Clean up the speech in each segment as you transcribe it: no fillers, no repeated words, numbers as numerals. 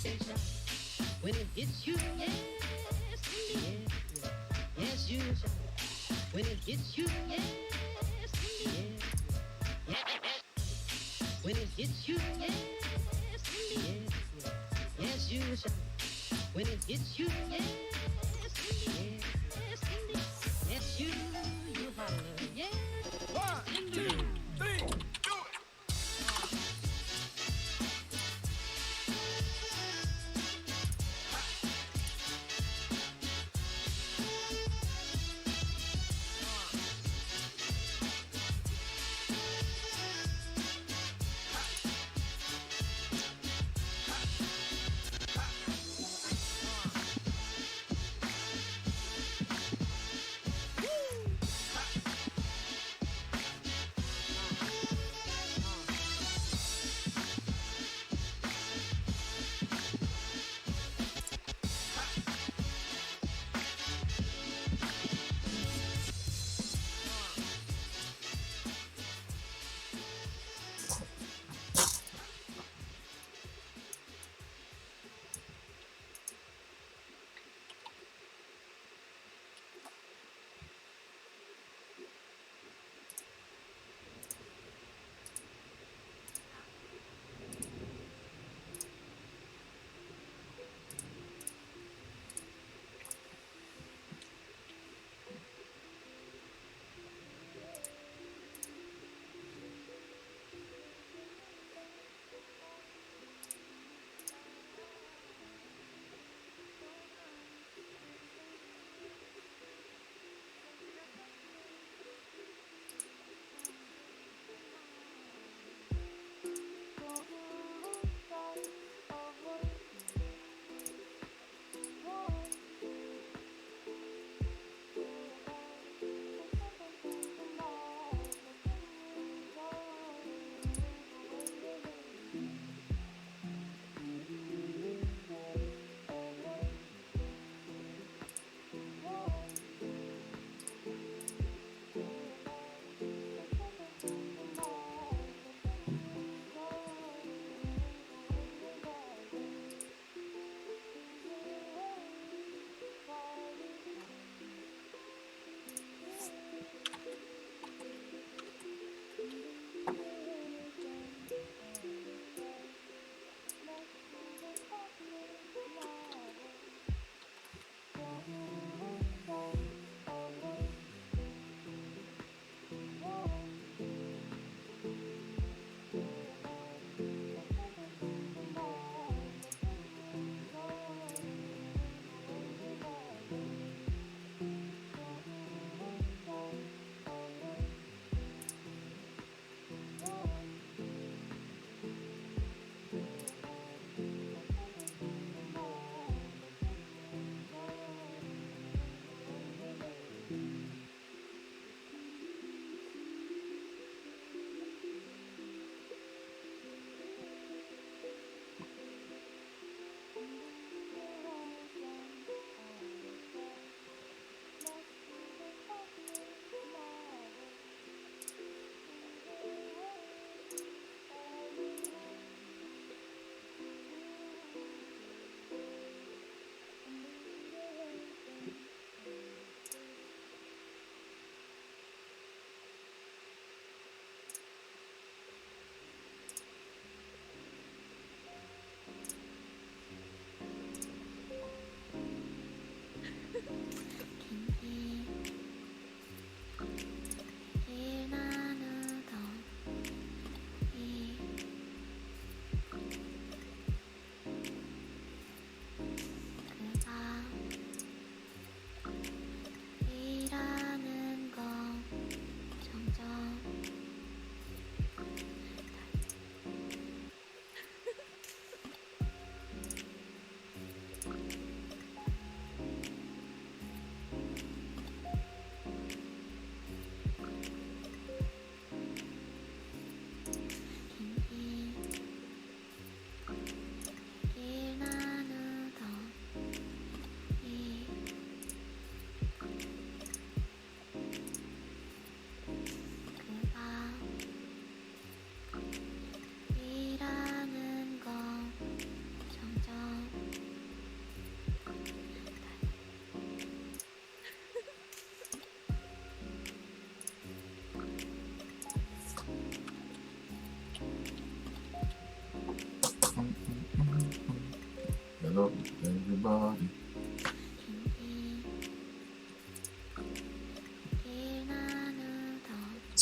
When it hits you, yes, indeed. Yes, you shall. When it hits you, yes, indeed. Yes. When it hits you, yes, indeed. Yes, you shall. When it hits you, yes, indeed. Yes, indeed. Yes, you holler. Yes, indeed. 1, 2, 3.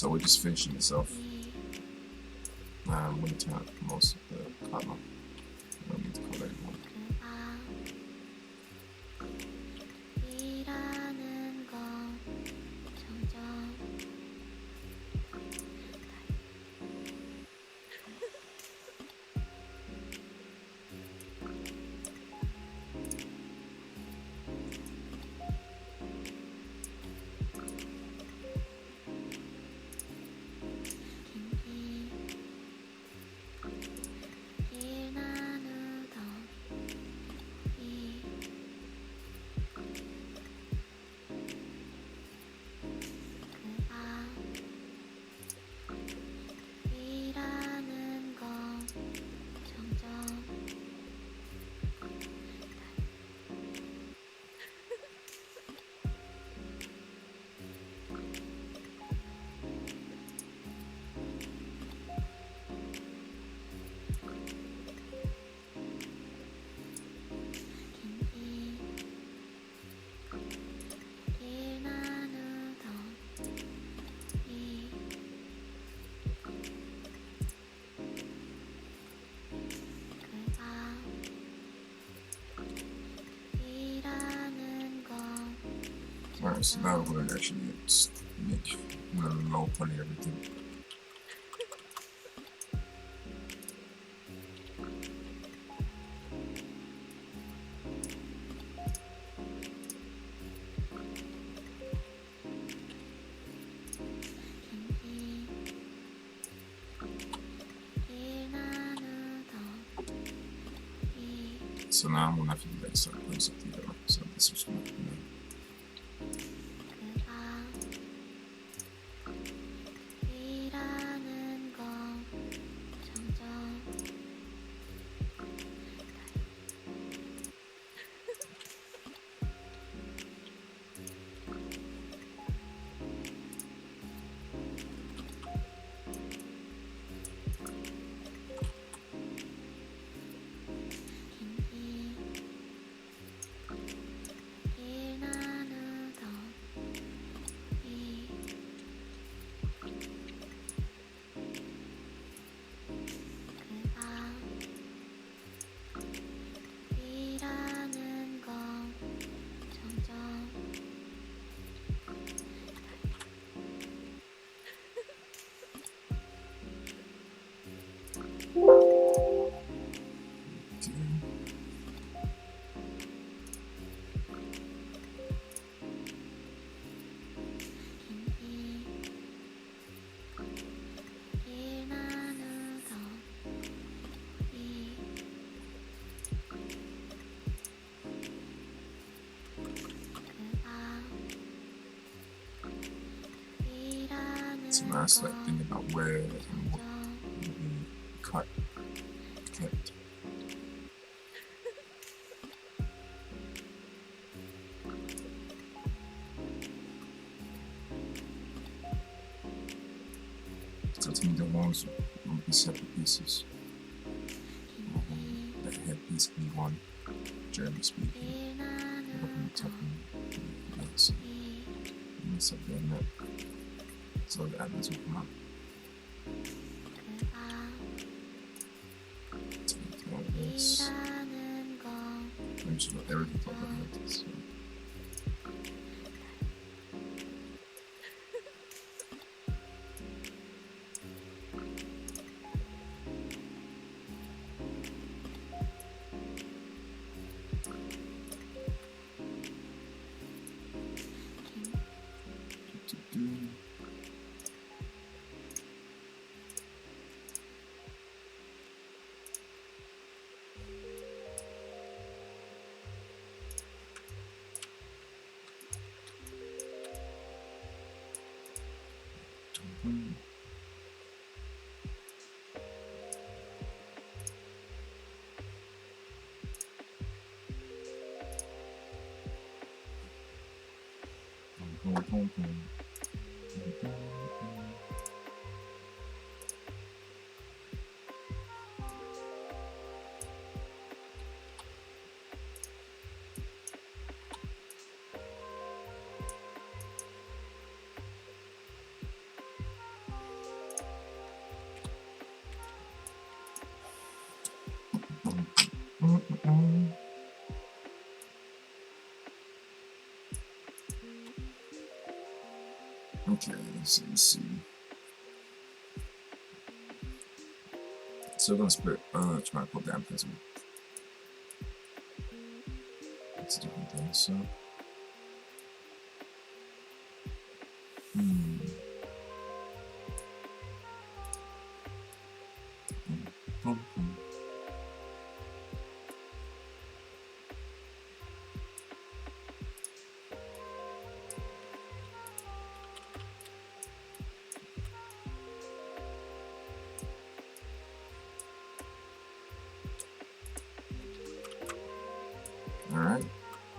So we're just finishing this off. I'm going to turn up most of the color. I don't need to color anymore. Alright, so now we're going to actually make low poly everything. So now I'm going to have to do that start putting something together. So this is going to be so now it's like thinking about where and what we cut. So to me the walls will be separate pieces. The head piece be one, Jeremy speaking, and the top and so mix up there that. So the others will come out. Take all this. I'm just about everything to like this. So. Okay, so let's see. So we're gonna split try to pull down because it's a different thing, so alright.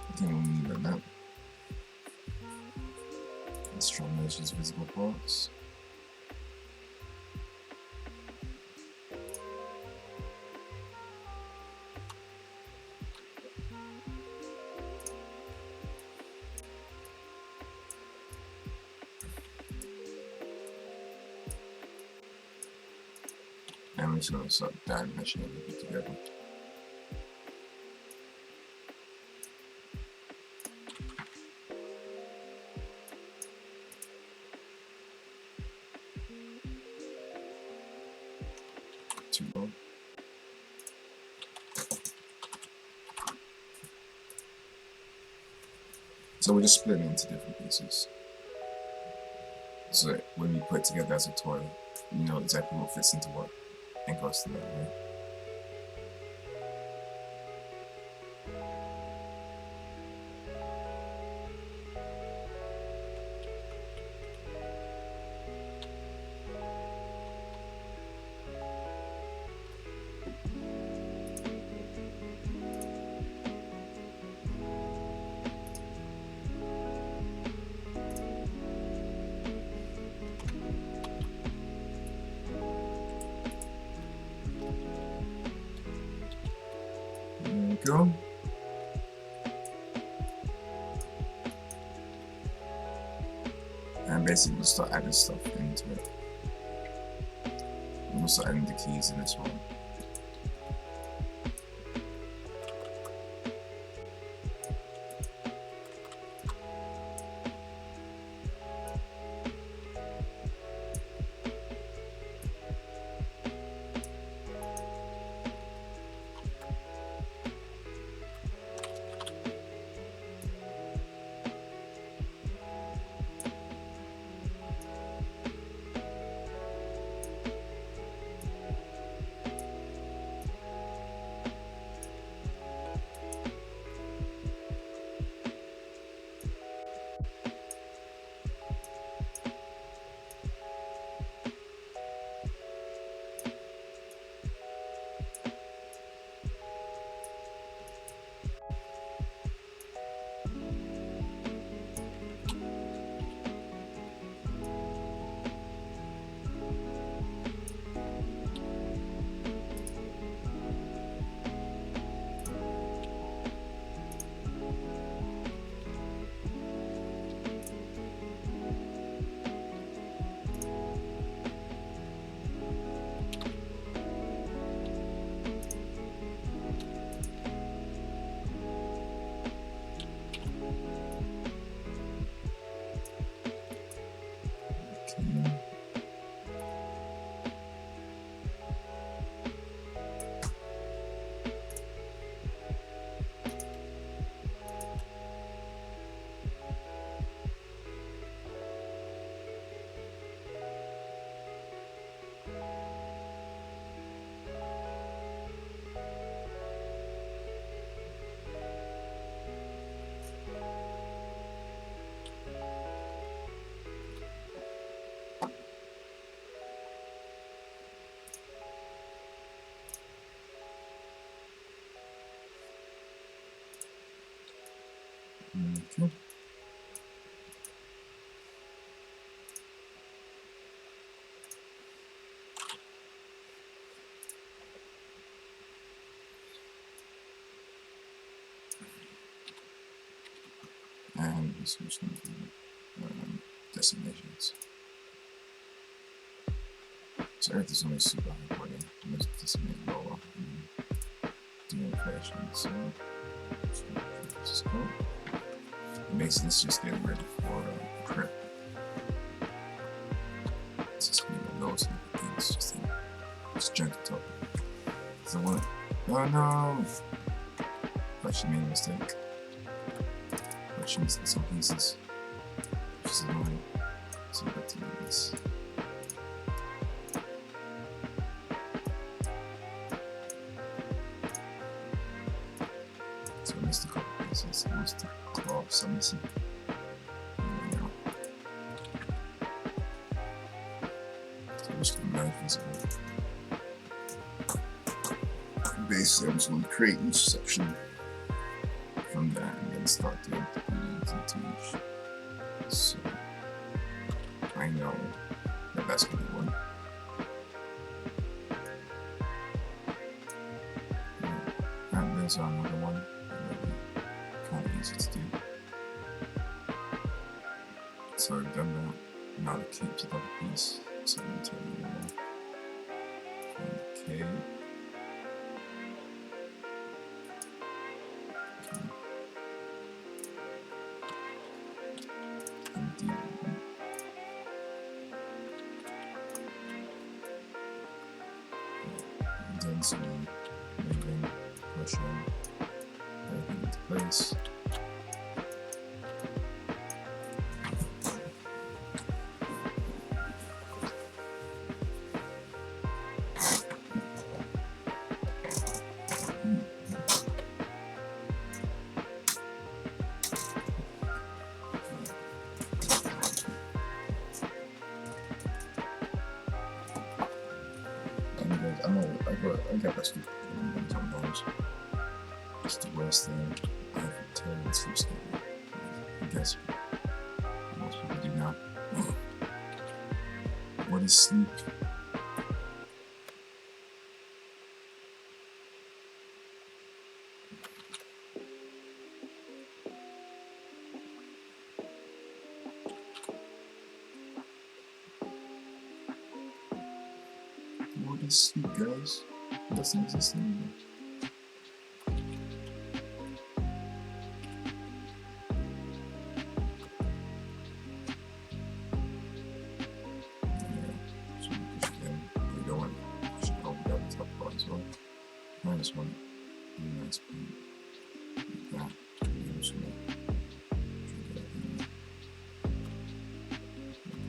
I think we'll leave it at that. Let's try and measure these visible parts. And we're just gonna start dimensioning everything together. Too long. So we're just splitting it into different pieces. So that when you put it together as a toy, you know exactly what fits into what and goes to that way. There we go. And basically we'll start adding stuff into it. We'll start adding the keys in as well. Okay. And this is going to be designations. So everything's only super high quality. Let's designate lower. Do it fashion. So let's go. Basically, it's just getting ready for prep. It's just gonna be those things, just gentle talk. So what? Oh no! But she made a mistake. But she missed some pieces. Which is annoying. So I got to do this. So I missed a couple pieces. Most of the cloths I'm missing. So I'm just gonna manage visible. Basically, I'm just going to create each section from that and then start to put into each. So I know that that's going to be one. And there's another one that will be kind of easy to do. So I've done that. Now the cape's another piece. So I'm going to turn it on. Okay. Density, moving, pushing, everything into place. I got this sometimes. It's the worst thing. I have a terrible sleep schedule. I guess most people do now. What is sleep? What is sleep, guys? It doesn't exist anymore. I just want a nice paint like that. I'm just gonna try that in.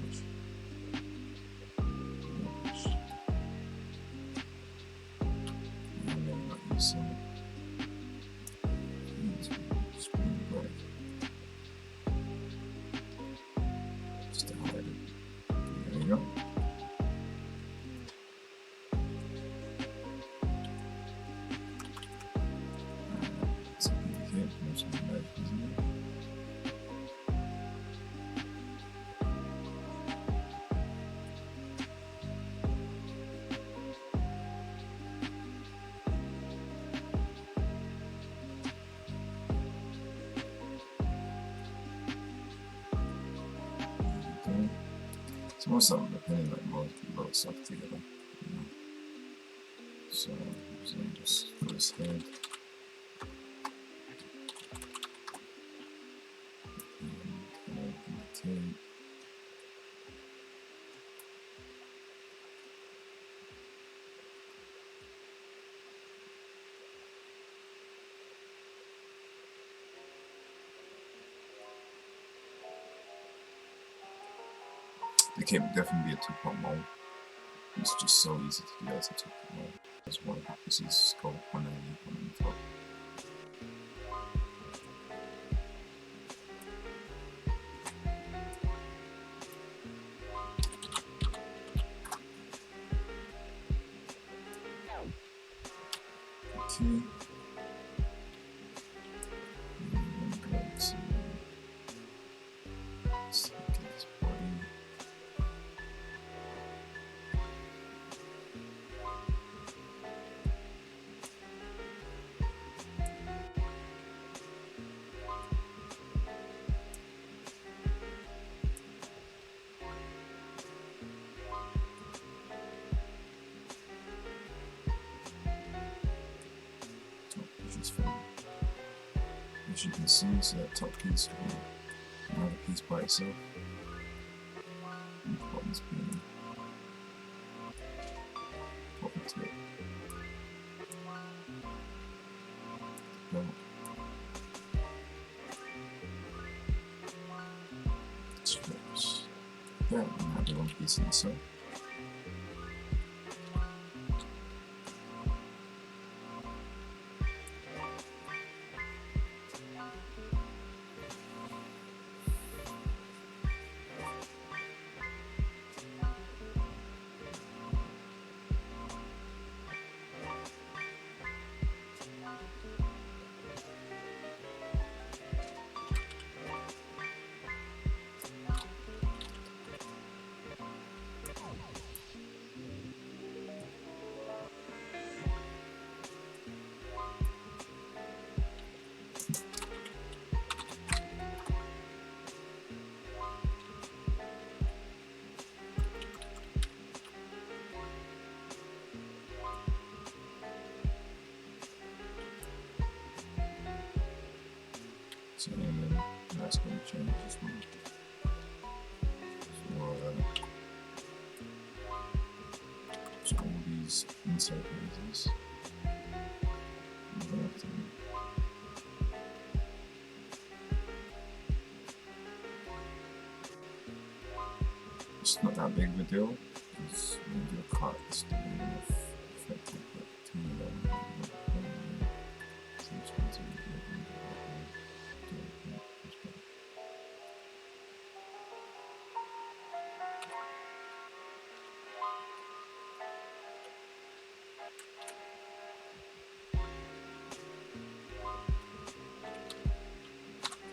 Push. Push. And then I'll use some screen black just to hide it. There you go. So most of them depending like multiple stuff together. You know? So just for his head. Okay. It can definitely be a 2-point mold. It's just so easy to do as a 2-point mold. That's one. This is sculpt 190, 195. Okay. Let's get this body. choose from. As you can see, so that top piece will be another piece by itself. And the bottom's being put into it. Belt. Strips. Yeah, and have the one piece inside. So that's going to change as well. So all these inside pieces, it's not that big of a deal because when you do a cut, it's still enough effective, but to me that would be so it's going to be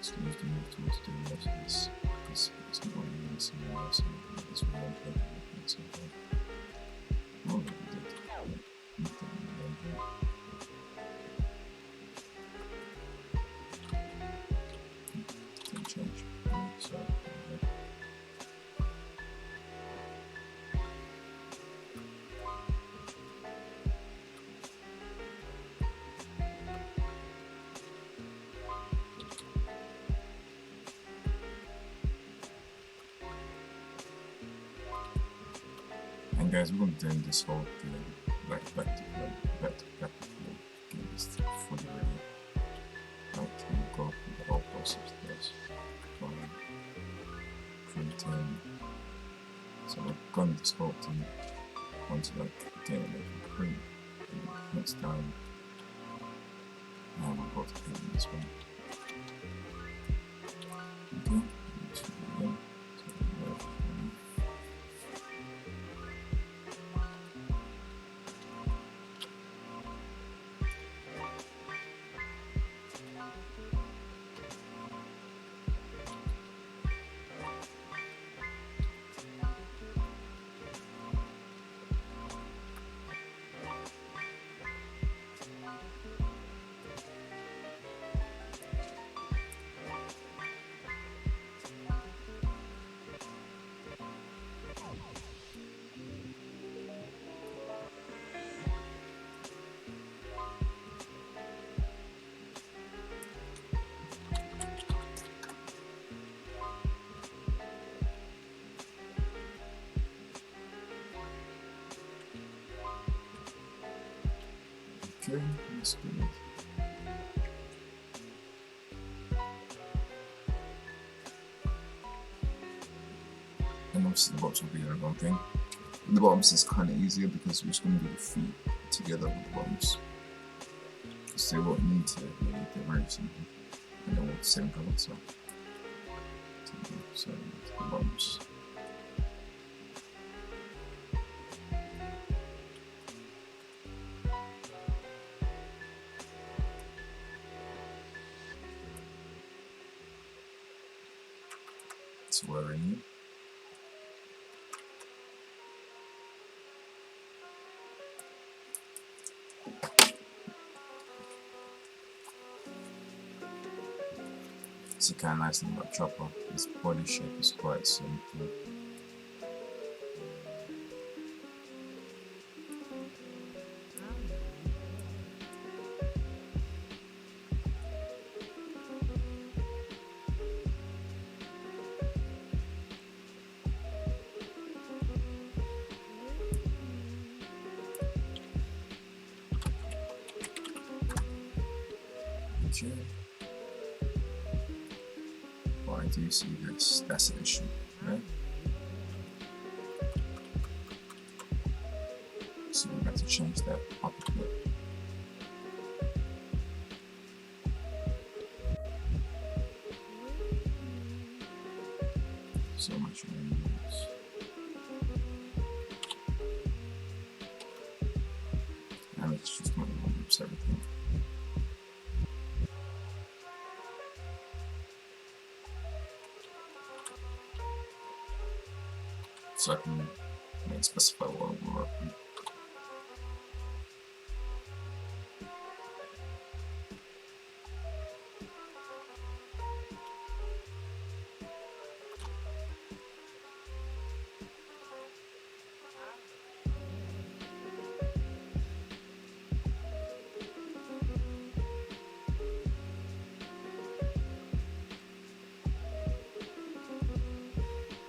just use the move tool to do the rest of this because it's not really going to see the rest of it. It's one thing and so on. Oh, we did. Nothing major. Didn't change. So, and guys, we're going to be doing this whole thing back to back getting this fully ready. Like, we'll go through the whole process first. Printing. So we're going to sculpting onto like getting it from print. And next time, now we'll go to painting this one. Okay, let's do it again. Okay, that's good. And obviously the bottoms will be the wrong thing. The bottoms is kind of easier because we're just going to do the feet together with the bottoms. Because they won't need to really, they're very simple. And they're all the same color, so the bottoms. It's wearing it. It's a kind of nice thing about Chopper. Its body shape is quite simple. Okay. Well, I do see this. That's an issue, right? So we have to change that up a bit. So much areas. And it's just going to loops everything. So I can specify what I'm working.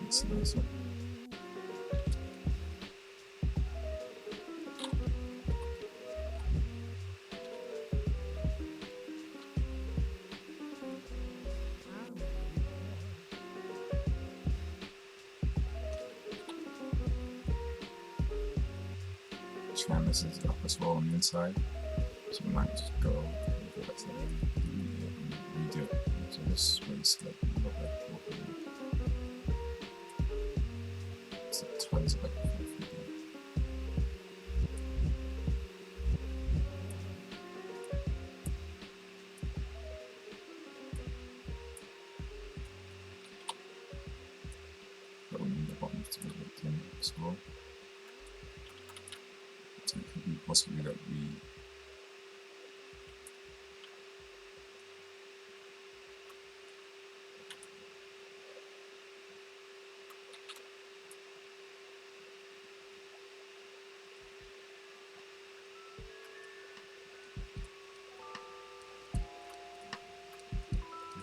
That's nice. Canvas is up as well on the inside, so we might just go back to redo it. So this was like a little bit so tons of like but we need the bottoms to be looked in as well. So it could be possibly that we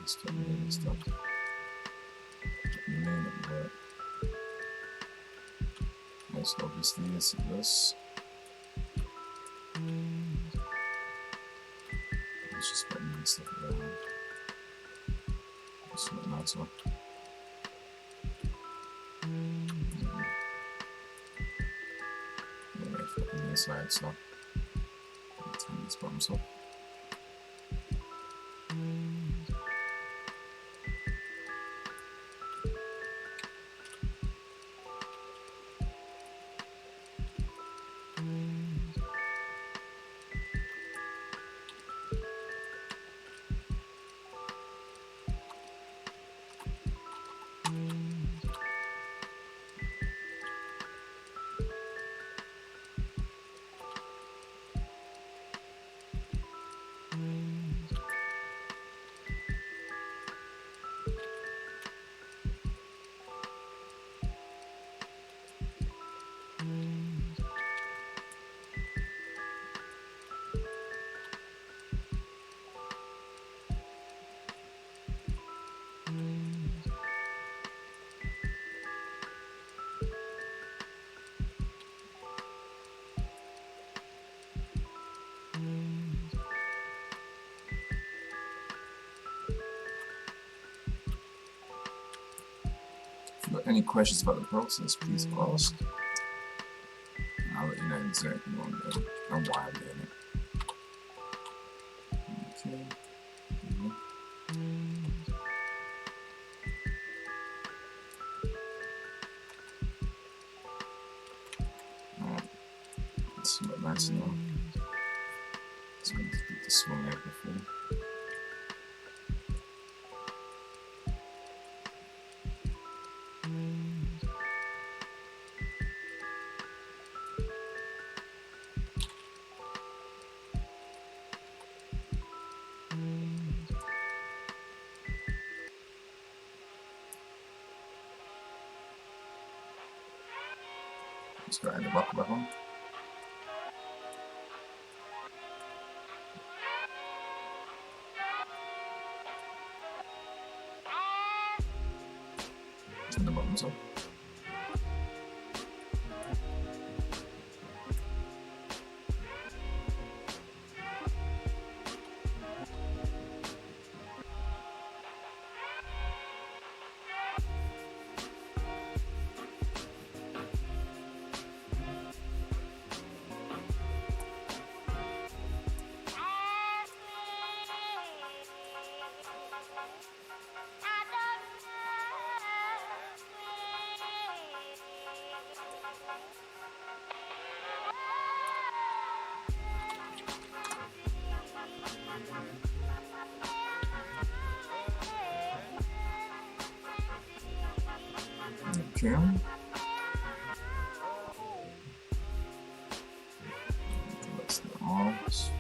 start doing stuff. Yes, obviously it's this. Let's just put moving stuff around. Just like that, so. Anyway, flip on the inside, so. Turn these bottoms up. If you've got any questions about the process, please ask. And I'll let you know exactly what I'm doing and why I'm doing it. Okay. Alright. Let's look nice now. It's going to do the swing out before. Just go ahead and buckle back on. Turn the buttons up. Okay. That's the arms.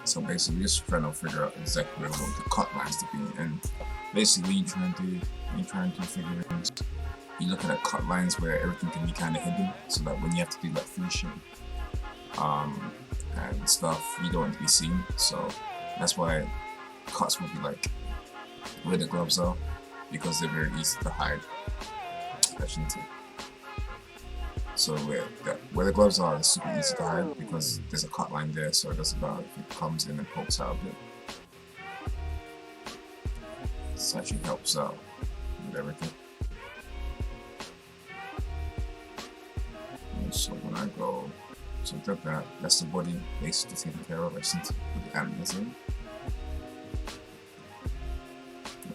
So basically, just trying to figure out exactly where we want the cut lines to be, and basically, when you're trying to figure things, you're looking at cut lines where everything can be kind of hidden, so that when you have to do like finishing, and stuff, you don't want to be seen. So that's why cuts will be like where the gloves are, because they're very easy to hide. Actually, so where the gloves are, it's super easy to hide because there's a cut line there, so it doesn't matter if it comes in and pokes out a bit. This actually helps out with everything. And so when I go, so that's the body basically taken care of. I just need to put the antlers in.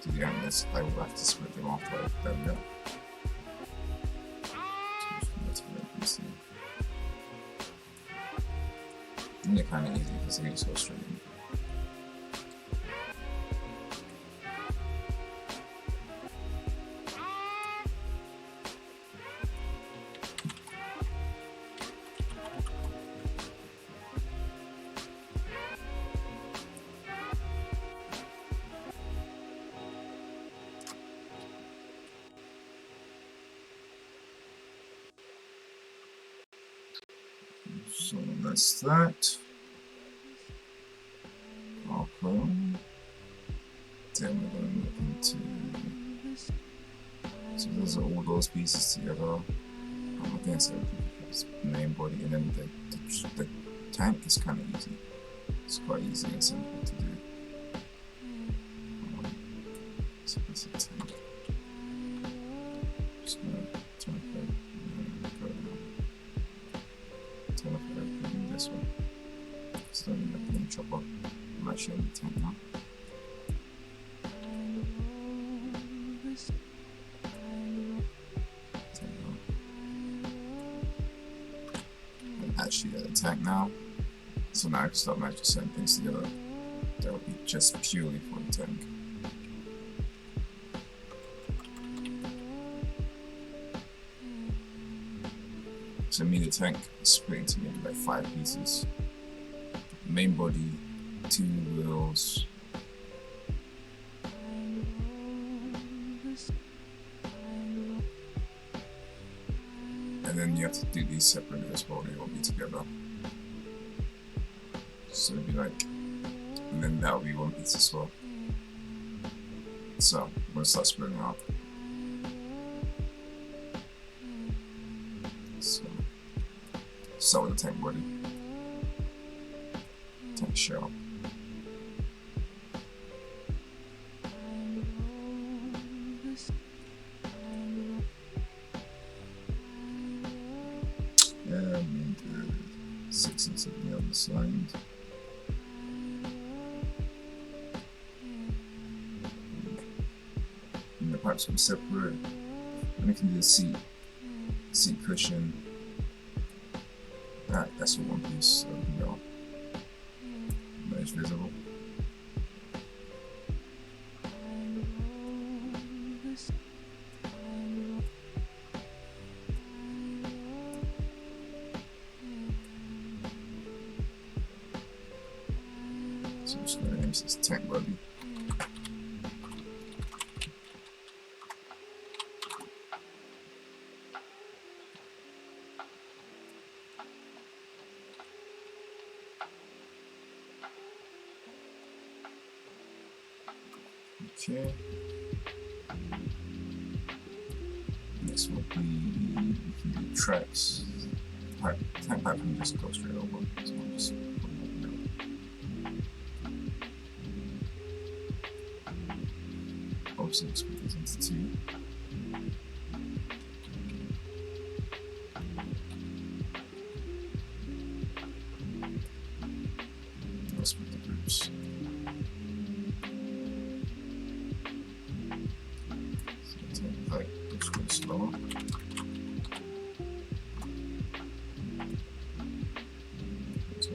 To the antlers, I will have to split them off like that. And they're kind of easy because they just go straight in. So that's that. Okay. Then we're going to look into. So those are all those pieces together. I think it's the main body, and then the tank is kind of easy. It's quite easy and simple to do. So this is a tank. Just gonna turn off everything this one. So I'm going to chop up. I'm actually in the tank now. I'm actually at the tank now. So now I can start matching certain things together. That will be just purely for the tank. So me, the tank is split into maybe like 5 pieces. Main body, 2 wheels, and then you have to do these separately as well, they won't be together. So it'll be like, and then that'll be 1 piece as well. So I'm gonna start splitting up. So start with the tank body. Tank shell. And 6 and 7 on the other side. And the pipes will be separate. And I can do the seat cushion. That's a 1 piece, so you know. It's visible. This is tank buggy. Okay. Next will be, we can do tracks. Tank pipe can just go straight over. So I'll just put it down. Obviously, we'll split these into two. I'll split the groups. Slower. So.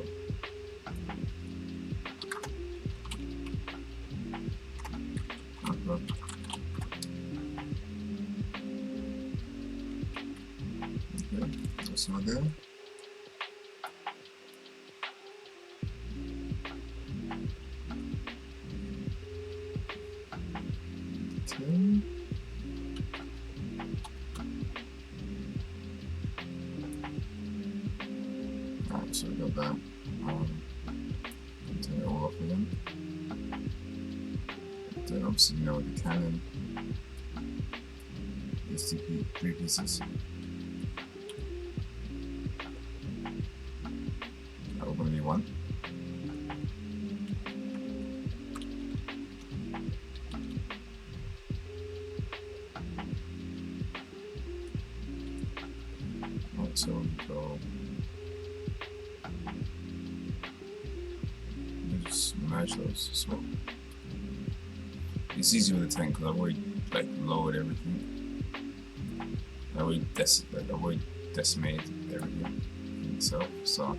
Okay, that's not there. Okay. So we got that. Turn it all off again. Then obviously, you know, with the cannon, these three pieces. That will only one. Right, so we go. Just merge those as well. It's easy with the tank because I've already like lowered everything. I already decimated everything itself, so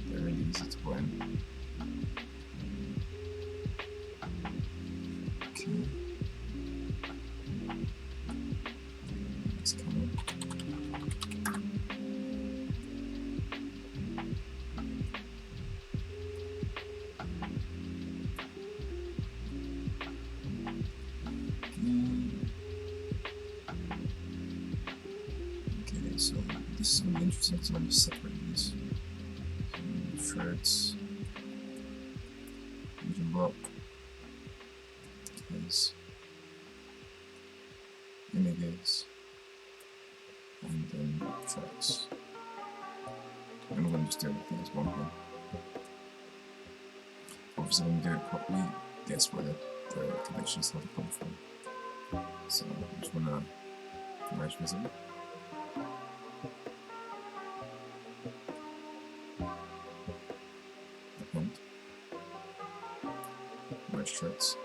they're really easy to put in. Okay. It's coming. So this is going to be interesting because I'm going to separate these. Threads, region block, case, images, and then tracks. And we're going to just do everything as one thing. Obviously when we do it properly, guess where the connections have to come from. So I just want to merge visible. Threads.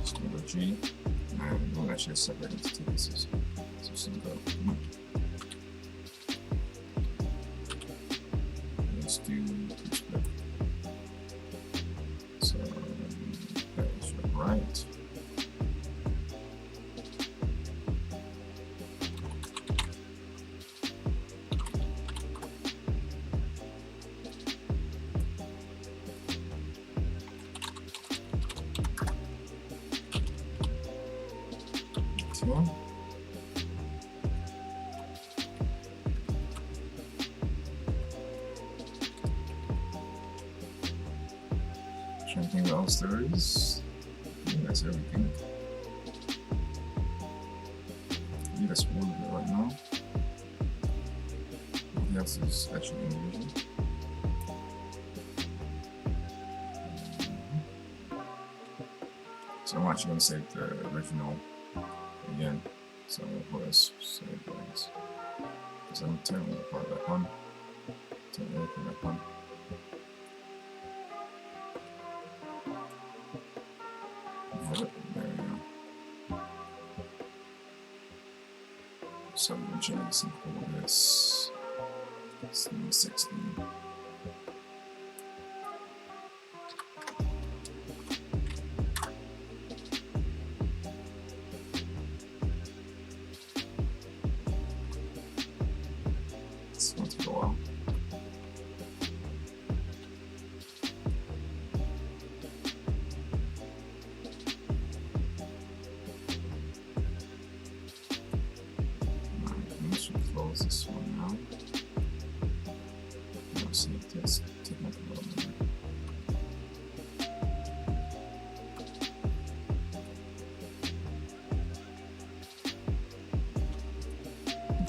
Just going to go G, and we'll actually separate into two pieces. So just going to go. Let's do two split. So that's right. Okay. Trying to think what else there is. I think that's everything. I think that's all of it right now. Nothing else is actually individual. So I'm actually going to save the original again. So what else save things? Because I'm turning the part back on. Turn everything back on. Have it. There we go. So I'm going to change this and call this 16. It's going to go out.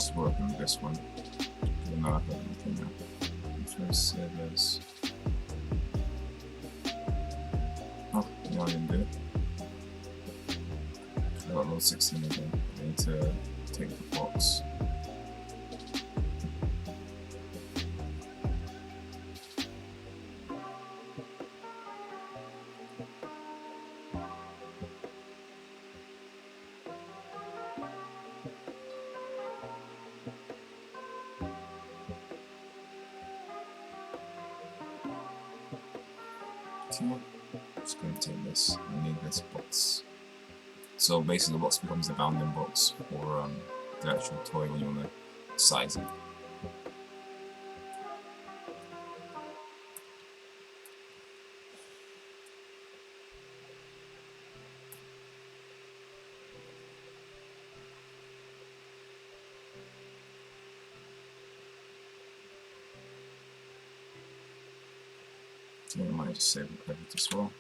just working with this one. I don't know if I have anything now. First servers. Oh, no, I didn't do it. I got level 16 again. I need to take the box. Okay, just going to take this. I need this box. So basically, the box becomes the bounding box for the actual toy when you want to size it. So I might just save the credit as well.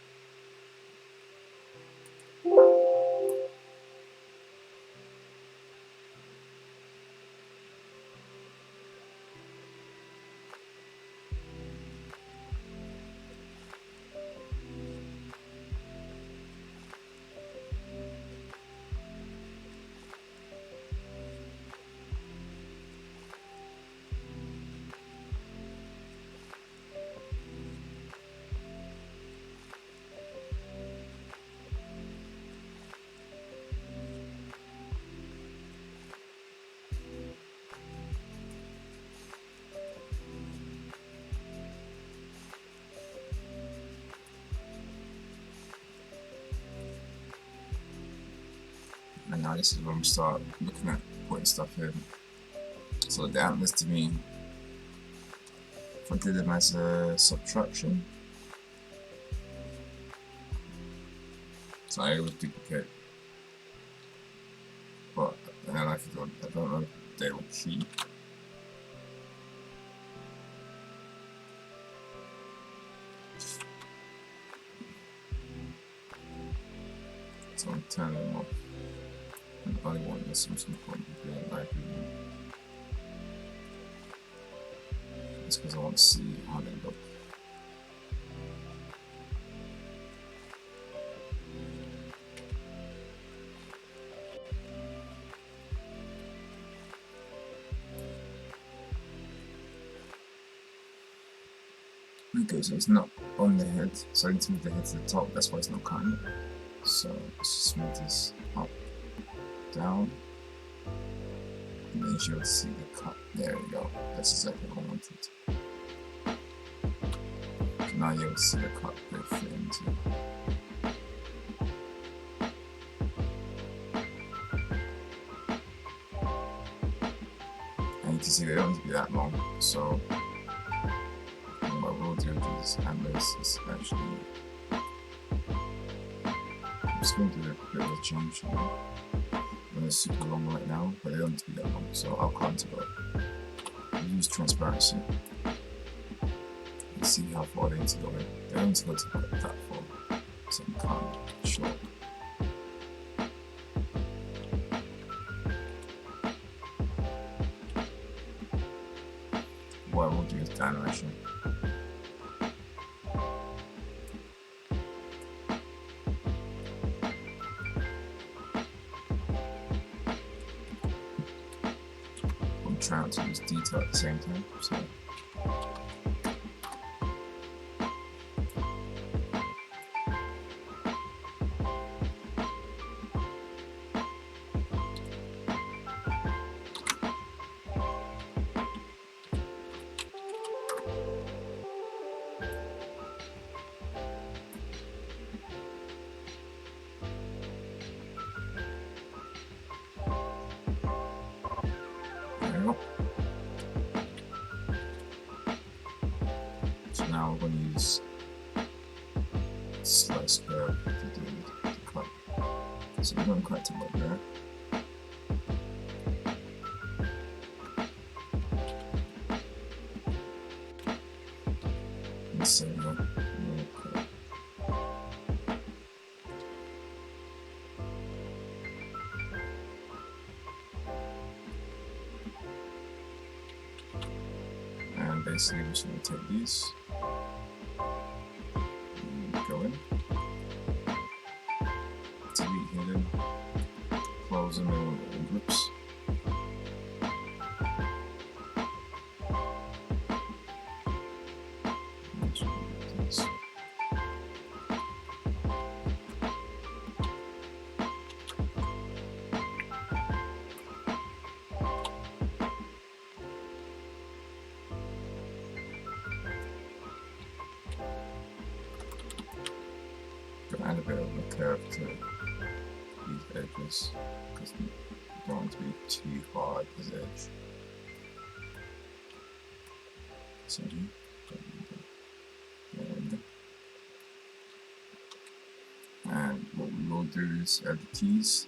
And now this is when we start looking at putting stuff in. So the antlers to me, if I did them as a subtraction, so I would duplicate. But then I don't know if they will keep. So I'm turning them off. I only want this some point of doing my opinion. It's because I want to see how they look. Okay, so it's not on the head, so I need to move the head to the top, that's why it's not cutting it. So let's just move this up, down, and then you'll see the cut. There we go, that's exactly what I wanted. So now you'll see the cut they fit into. And you can see they don't need to be that long, so what we'll do with these antlers is actually, I'm just going to do a bit of a change here. They're super long right now, but they don't need to be that long, so I'll counter it. I'll use transparency. Let's see how far they need to go in. They don't need to go to that far, so I'm kind of short. What I will do is the animation. Trying to use detail at the same time, so now we're going to use slice curve to do the cut. So we're going to cut to right there. And so we'll cut. basically I'm just going to take these and go in, delete hidden, close them in all groups. Add a bit of a curve to these edges because they don't want to be too hard this edge. So there we go. And what we will do is add the keys.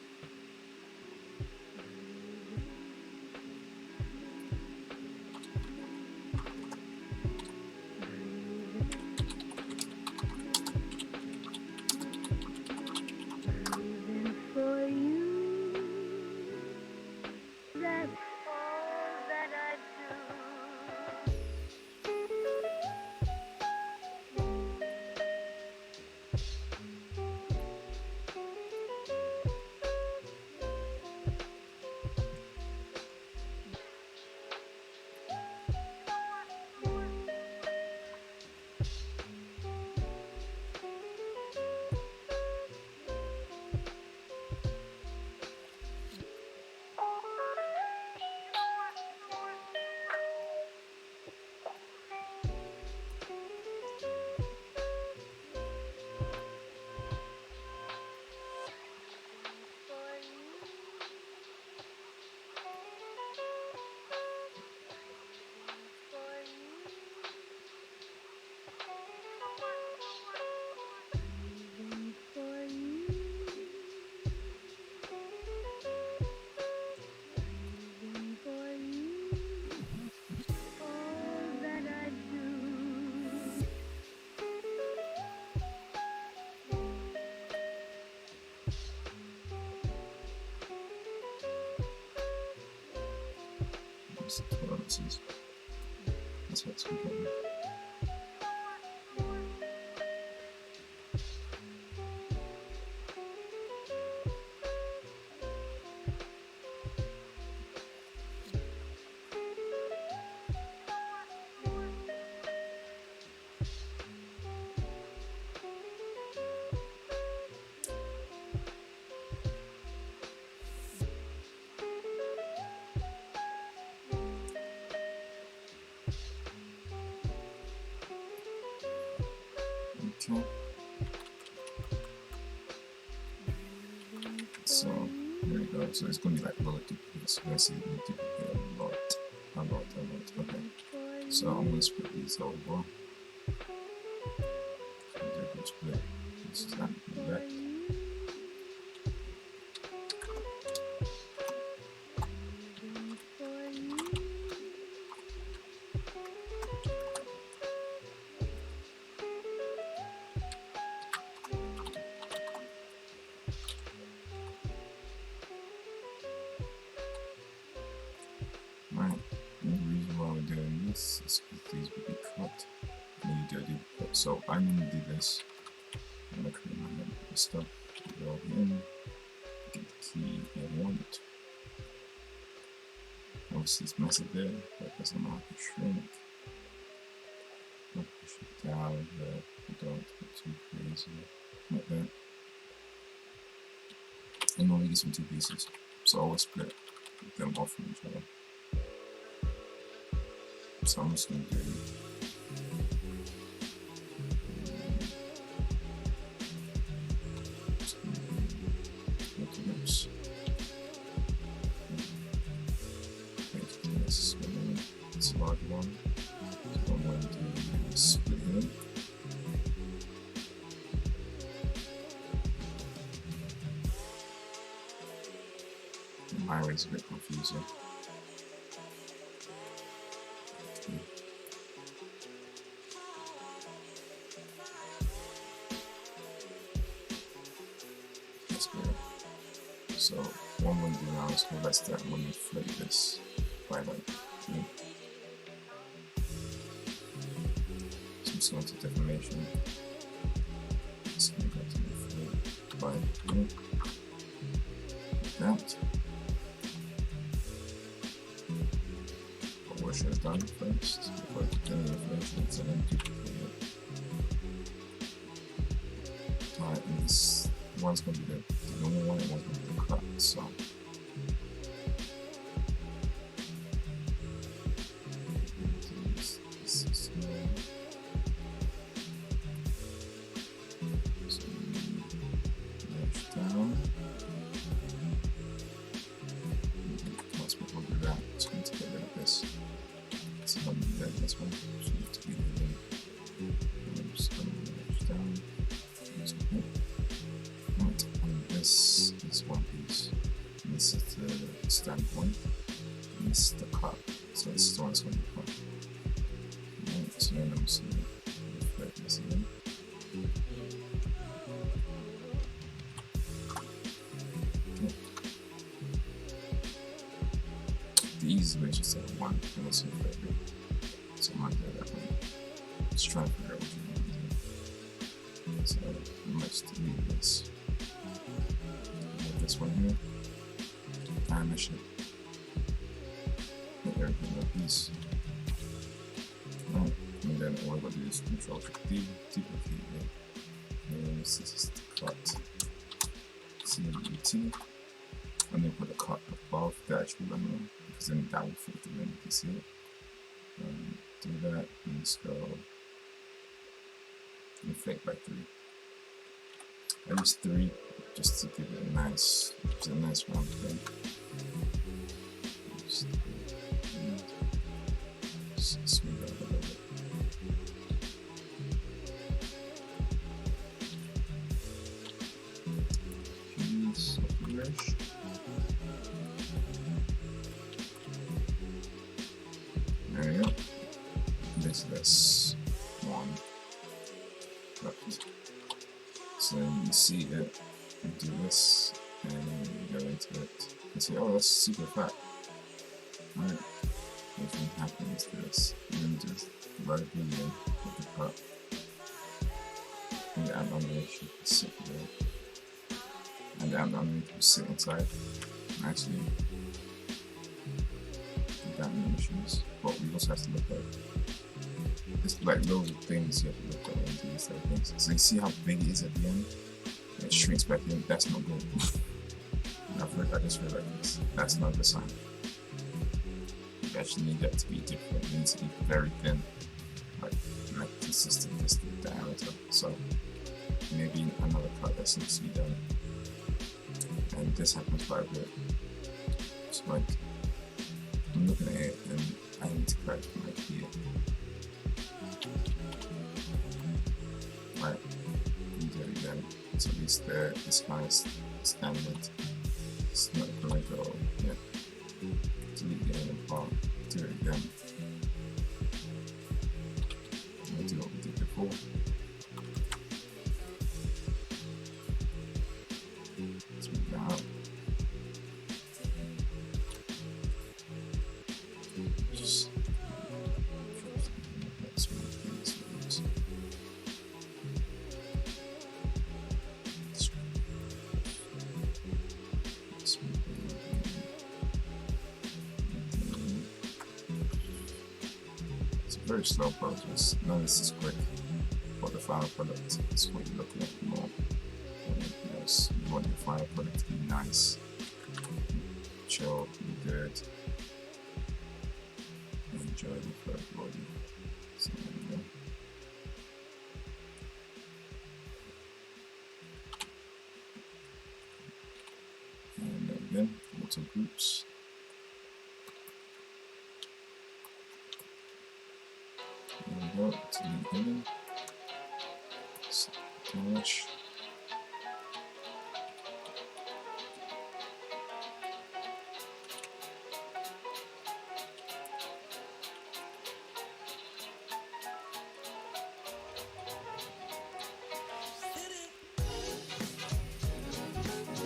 Tolerances. That's what's important. Okay. So there we go. So it's going to be like a lot of duplicates. You're going to see it duplicate a lot. Okay. So I'm going to split these over. Split. This is that left. Right, and the reason why we're doing this is because these will be cut and you do a duplicate. So I'm going to do this. I'm going to create my stuff, go in, get the key I want. Obviously it's massive there, but as a marker shrink, I'll push it down there, I don't get too crazy, like that. And only get some two pieces, so I always split them off from each other. So I'm just going to do lips. It's a large one, so I'm going to split it. My way is a bit confusing. That's good. So what I'm going to do now is reverse that. I'm going to flip this by like 2. just go into deformation. Just gonna go to the by that. But what should have done first? Before I did the information, so then duplicate it. Alright, and this one's gonna be the normal one, and one's gonna be the cut. So standpoint, and this is the cut, so this is the one that's going to be cut. Right, so then I'm just going to reflect this again. Okay. The easiest way is just to have one, and let's reflect it. So I'm not doing that one. Just trying to figure out what you want to do. So I might just delete this. This one here. And I should make everything one piece. Right. And then all I'm going to do is Control D, duplicate it. And this is the cut. CMET. And then put the cut above the actual lemon, because then that will fit the lemon, you can see it. Do that, and just go inflate by 3. I use 3 just to give it a nice round thing. Just smooth out a little bit. Piece of the brush. There you go. This one left. So you see it, you do this, and you go into it, and say, oh, that's super fat. Alright, what can happen is this. You're going to just write a video with the cut, and the ant animation will sit there, and the ant animation will sit inside, and actually the animations. But we also have to look at, it's like loads of things you have to look at when you do these type of things. So you see how big it is at the end? And it shrinks back in. That's not good. I just realized this. That's not the sign. You actually need that to be different. It needs to be very thin, like consistent diameter. So maybe another cut that needs to be done. And this happens quite a bit. So like, I'm looking at it and I need to cut from like here. Right, you do it again. So at least there, this kind of standard. It's not going to go, yeah. Delete the other part, do it again. We'll do what we did before. Let's move that out. Just very slow process. None of this is quick, but the final product is what you're looking at more. Yes, you want your final product to be nice, chill, be good, enjoyable for everybody. So there we go. And then again, auto groups. There we go, delete hidden. Attach.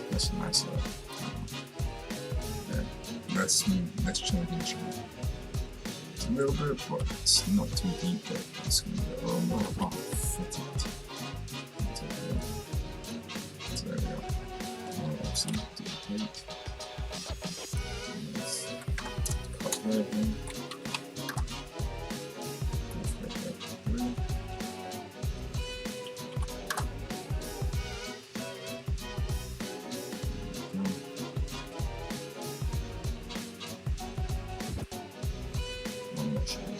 That's a nice yeah. Let's change the instrument. a little bit, but it's not too deep that it's going to be, oh no, I can't fit it. So there we go. I'll obviously duplicate. Let's cut that in.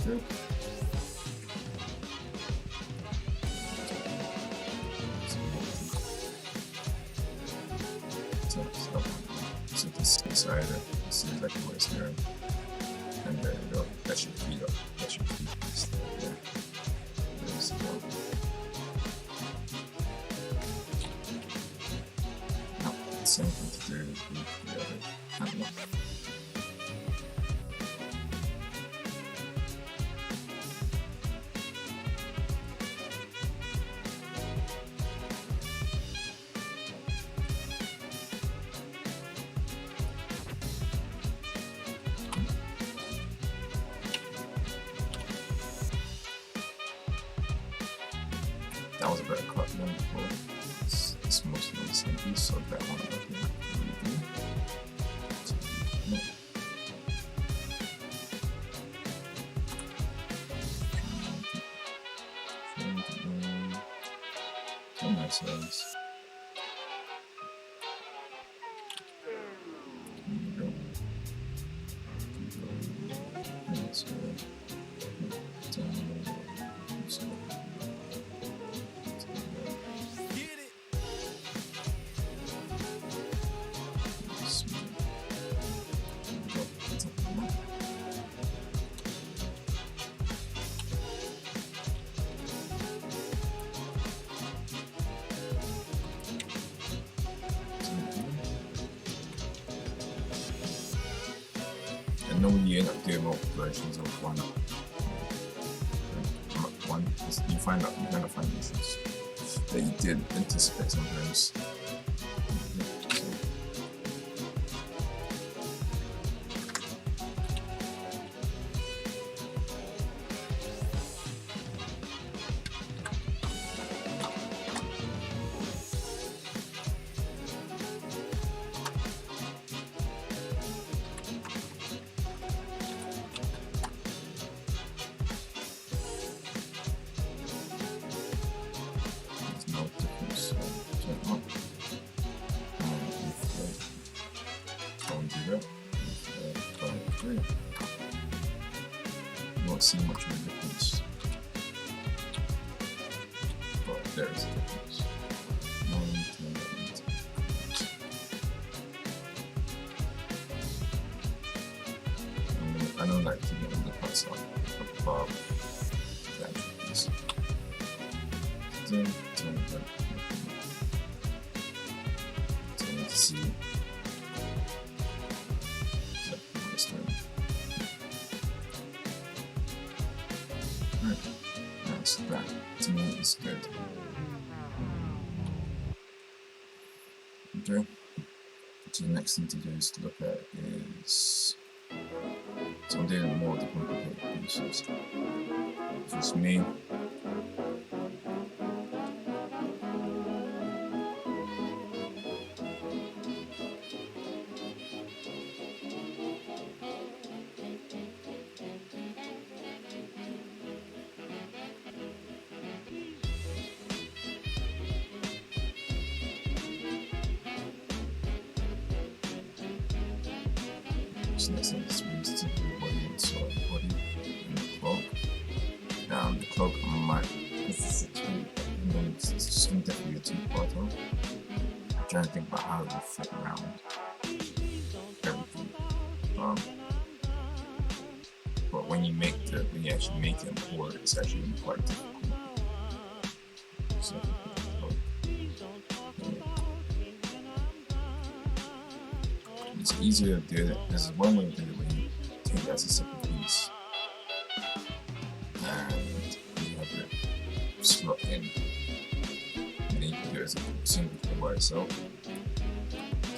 Good. So this inside it, this is exactly what it's doing. And there you go. That should feed up. That should feed this there. Yeah. There's the go. Now, the same thing to do with the other handle. That was a better cut than before. It's mostly the same piece, so that one up here. So nice size. There you go. That's good. And normally you end up doing multiple versions of one. You find out you kind of find issues that you did anticipate sometimes. You won't see much of a difference, but there is a difference. I don't like to get the parts off above the actual piece. Then turn it back. So you need to see exactly what it's doing. Right, that's that. To me, it's good. Okay. So the next thing to do is to look at is. So I'm dealing more with the complicated pieces. Just me. So next thing is to do the body and so the body and the cloak. The cloak I might, it's just going to definitely be a two-parter. I'm trying to think about how it will fit around everything. But when you actually make it and pour it, it's actually quite difficult. So, it's easier to do it. There's one way to do it when you take it as a separate piece and you have it slot in, and then you can do it as a single thing by itself.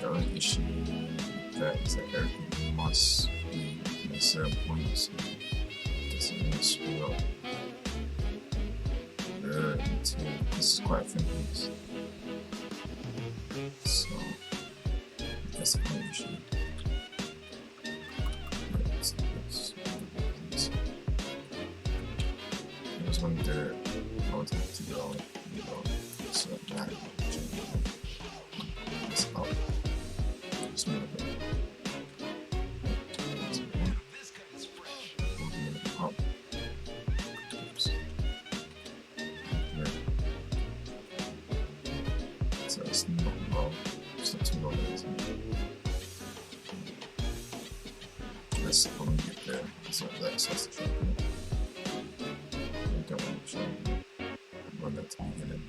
The only issue with that is that everything must be in certain points. So I'm gonna screw up. This is quite a thin piece. So that's a good issue. I just want to do it. I want it to go, so that it's up. Just move it. Up. Oops. So it's not low. It's not too low. Let's probably get there. So that's the trouble. We don't want to show you. We want that to be hidden.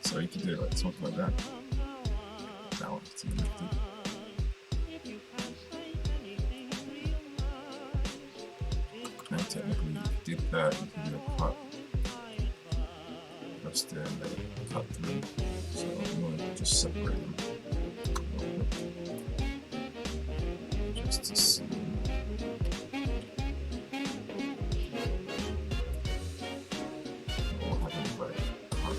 So you can do like something like that. That one's too lifted. And technically, if you did that, you can do a cut. Just there and then cut through. So you want to just separate them. Just to see. Or have it like cut.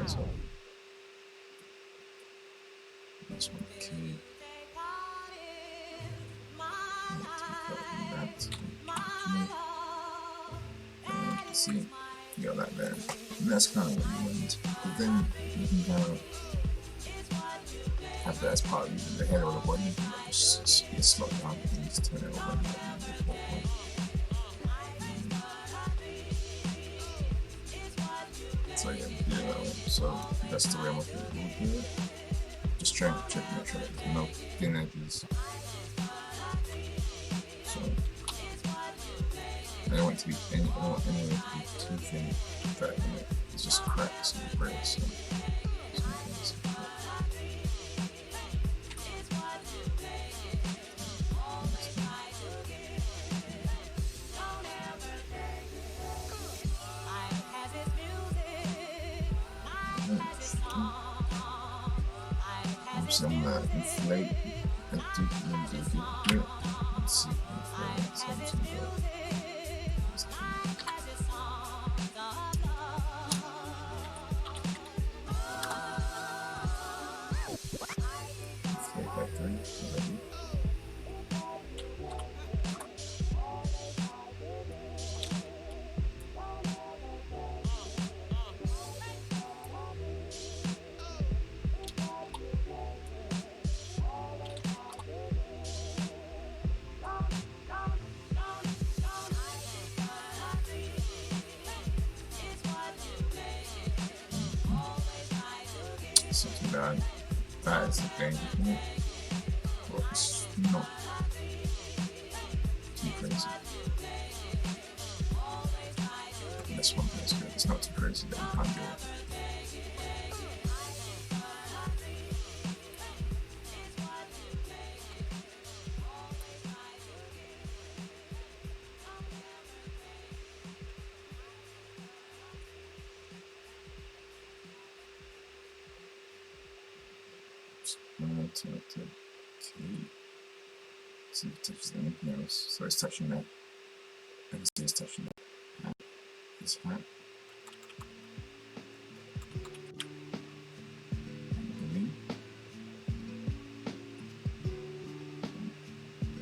So this one key. See, you got that there. And that's kind of what you want. But then you can kind of have that as part of the head or the body. You can like just get slowed down and just turn it over. So yeah, so that's the way I'm looking at it. Just trying to check, make sure there's no thin edges. So I don't want it to be anywhere to be too thin that it's just cracks and breaks. So I'm gonna inflate and do it. Let's see if something good. Inflate that thing. Something bad. That is the thing. But it's not too crazy. This one is good. It's not too crazy that you can't do it. To see if it touches anything else. So it's touching that. I can see it's touching that. This hat.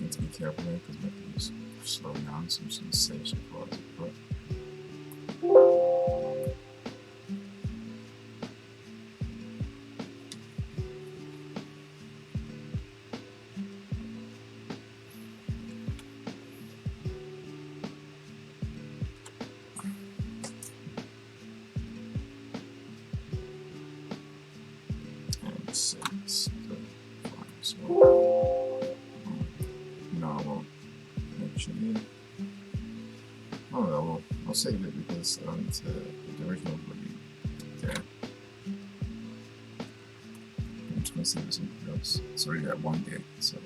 Need to be careful there because my thing is slowing down, so I'm just going to save some quality. But I'll save it because the original will be there. I'm just going to save it something else. It's already at 1 gig, so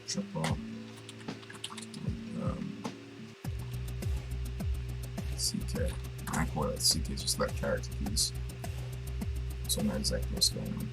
triple CK. I call it CK, just like character keys. So I know exactly what's going on.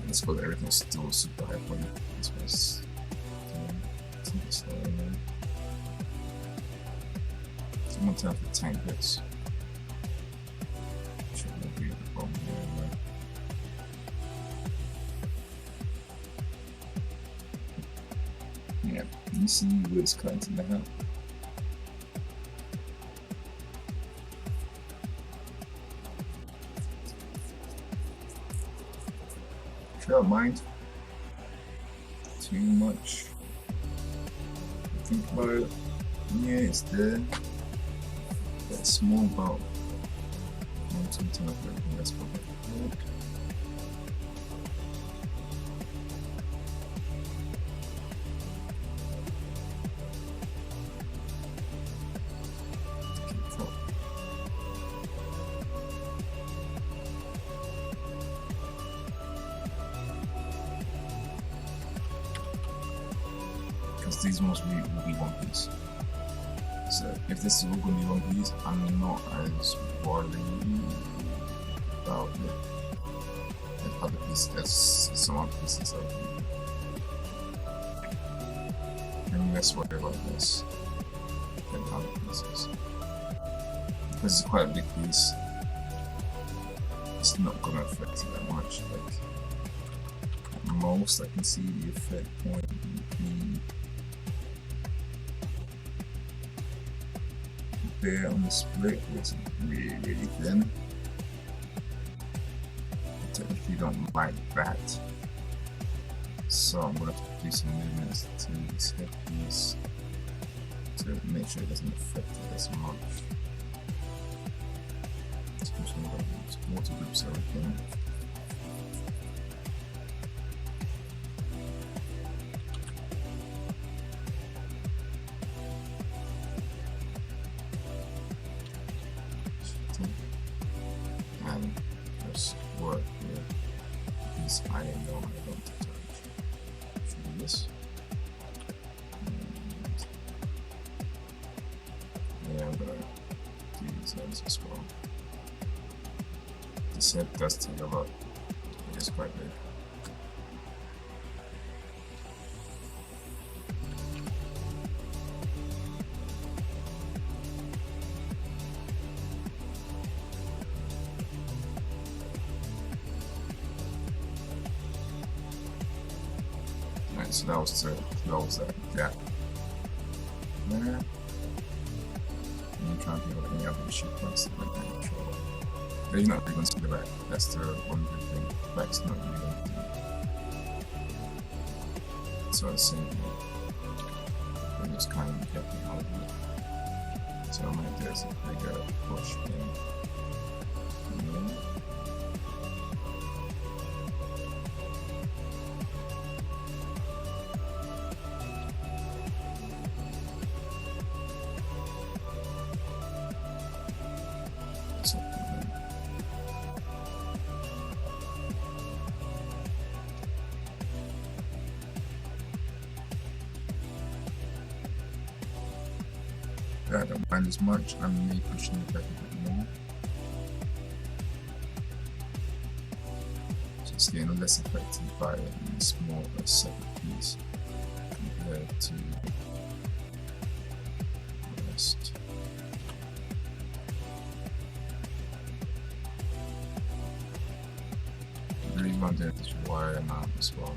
Let's put everything's still super high point. This was slow in there. So one time for tank hits. Shouldn't be the problem here, right? Yeah, you see where it's cutting to the hell. Don't mind too much. Think about it. Yeah, it's there. That small bulb. Something like that. That's probably good. These most will be One Piece. So if this is all going to be One Piece, I'm not as worried about it. There's other pieces, there's some other pieces I'm less worried about this than other pieces. Because it's quite a big piece, it's not going to affect it that much. Like, at most I can see the effect point be there on the split, which is really, really thin. I technically don't like that. So I'm going to have to do some movements to this headpiece to make sure it doesn't affect it as much. Especially when it's water grips everything. And just work with these iron know I don't touch. Should do this. And yeah, I'm gonna do these ends as well. This head does take a lot. It is quite big. So that was to close that gap there. And you can't think of any other issue points that I can control. You're not really going to see the back. That's the one good thing. The back's not really going to do. So I was saying, I'm just kind of getting out of it. So I'm going to do is a bigger push in. I don't mind as much. I'm maybe pushing it back a bit more. So it's getting less affected by a smaller separate piece compared to the rest. I really want to do this wire amount as well.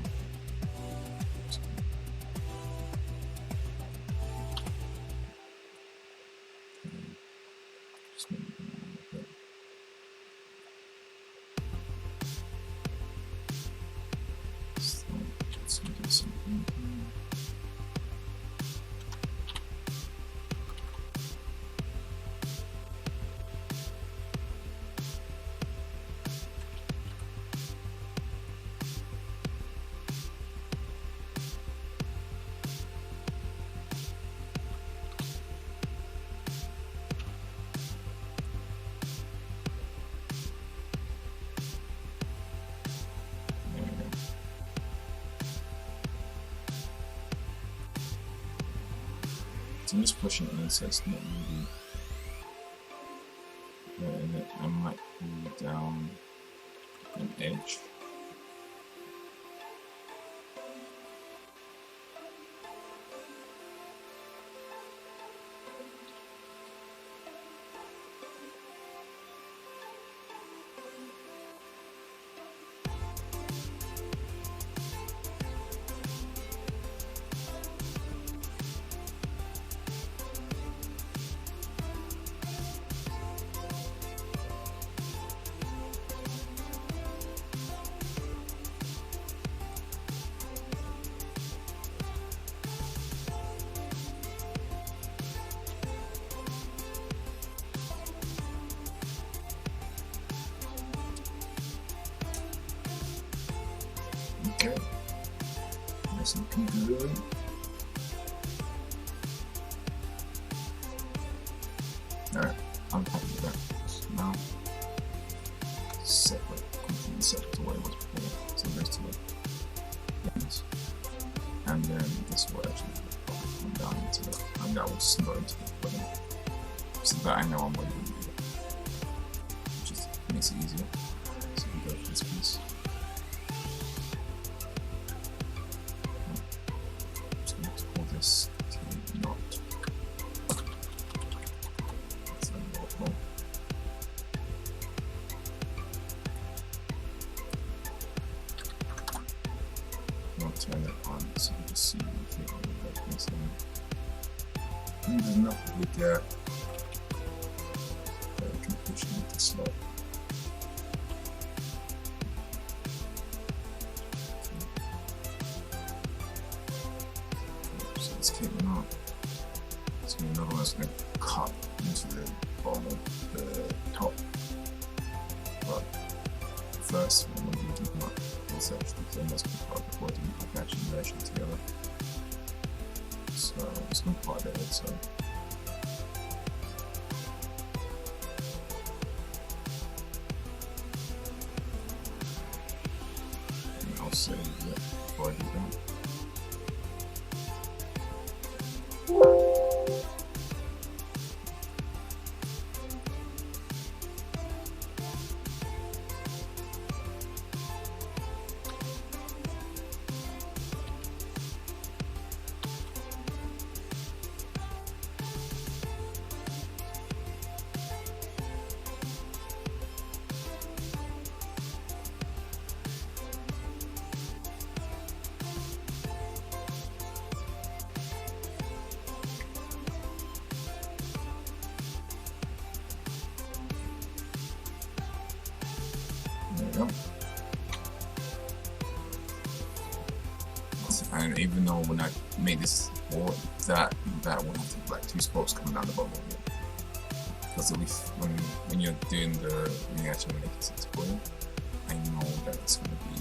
So I'm just pushing it in, so it's not really in it. I might pull down an edge. Okay, that's looking good. Alright, I'm happy with that. So now, separate, completely separate to what it was before. So there's two things. And then this will actually come down into it. And that will snot into the bottom. So that I know I'm going to do it. Which just makes it easier. So we go for this piece. This knot. That's unlawful. I'll turn it on so you can see everything on the darkness. And there's enough of a gap that I can push it into slot. Let's keep it on. So another one's going to cut into the bottom of the top. But first, I'm going to do my research because I must be part of the body and actually merge them together. So I'm just going to part that so. And I'll save it before I do that. And even though when I made this board, that will have to, like 2 spokes coming down the bottom of it. Because at least when you're doing when you actually make it into board, I know that it's going to be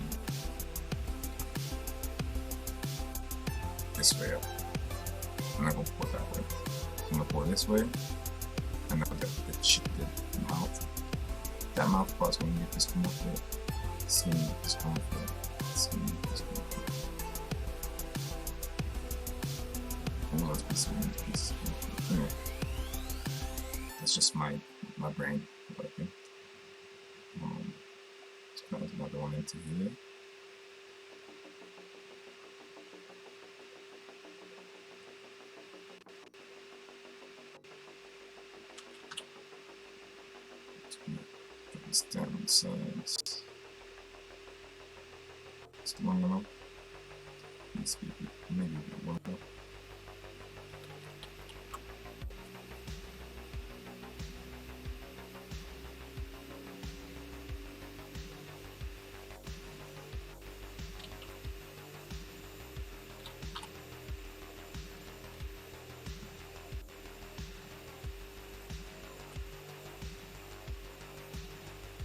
this way up. I'm not going to pour it that way. I'm going to pour it this way, and now the mouth. That mouth part's going to get this come off it. See this come off it. See this come off it. All those pieces. Anyway, that's just my brain working. Let's put another one into here. Put this down the sides. It's long enough. Let's keep it maybe a bit longer.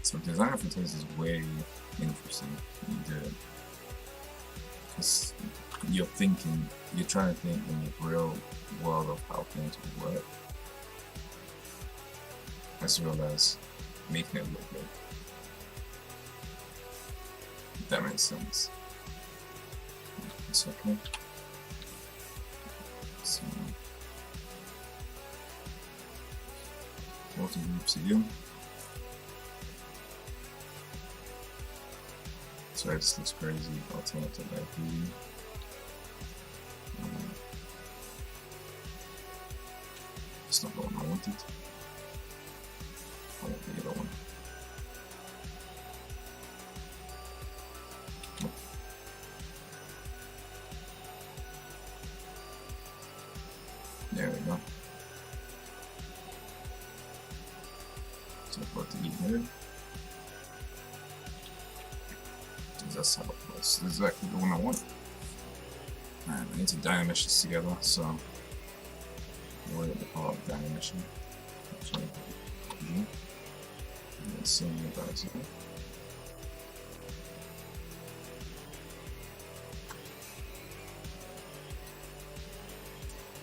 So design for taste is way interesting when you do it. Because you're trying to think in the real world of how things would work, as well as making it look good. If that makes sense. It's okay. So Water obsidian. Sorry, this looks crazy. I'll turn it to light blue. It's not the one I wanted. I want the other one. There we go. So what to eat here? That's how it was. This is exactly the one I want. Alright, I need to dynamesh this together, so where the part of dynamesh. Actually, and then see you guys here.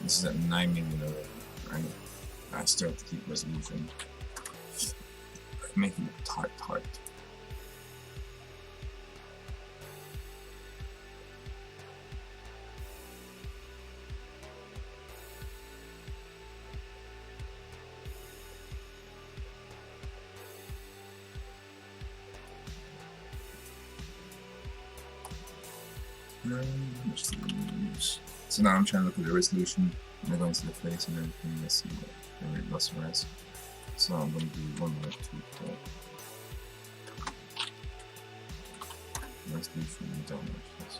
This is at 9 million already, right? I still have to keep resolution. Making it tart. So now I'm trying to look at the resolution and I go into the face and everything. Let's see what it lost the rest. So I'm going to do 1 more 2 resolution and downwards.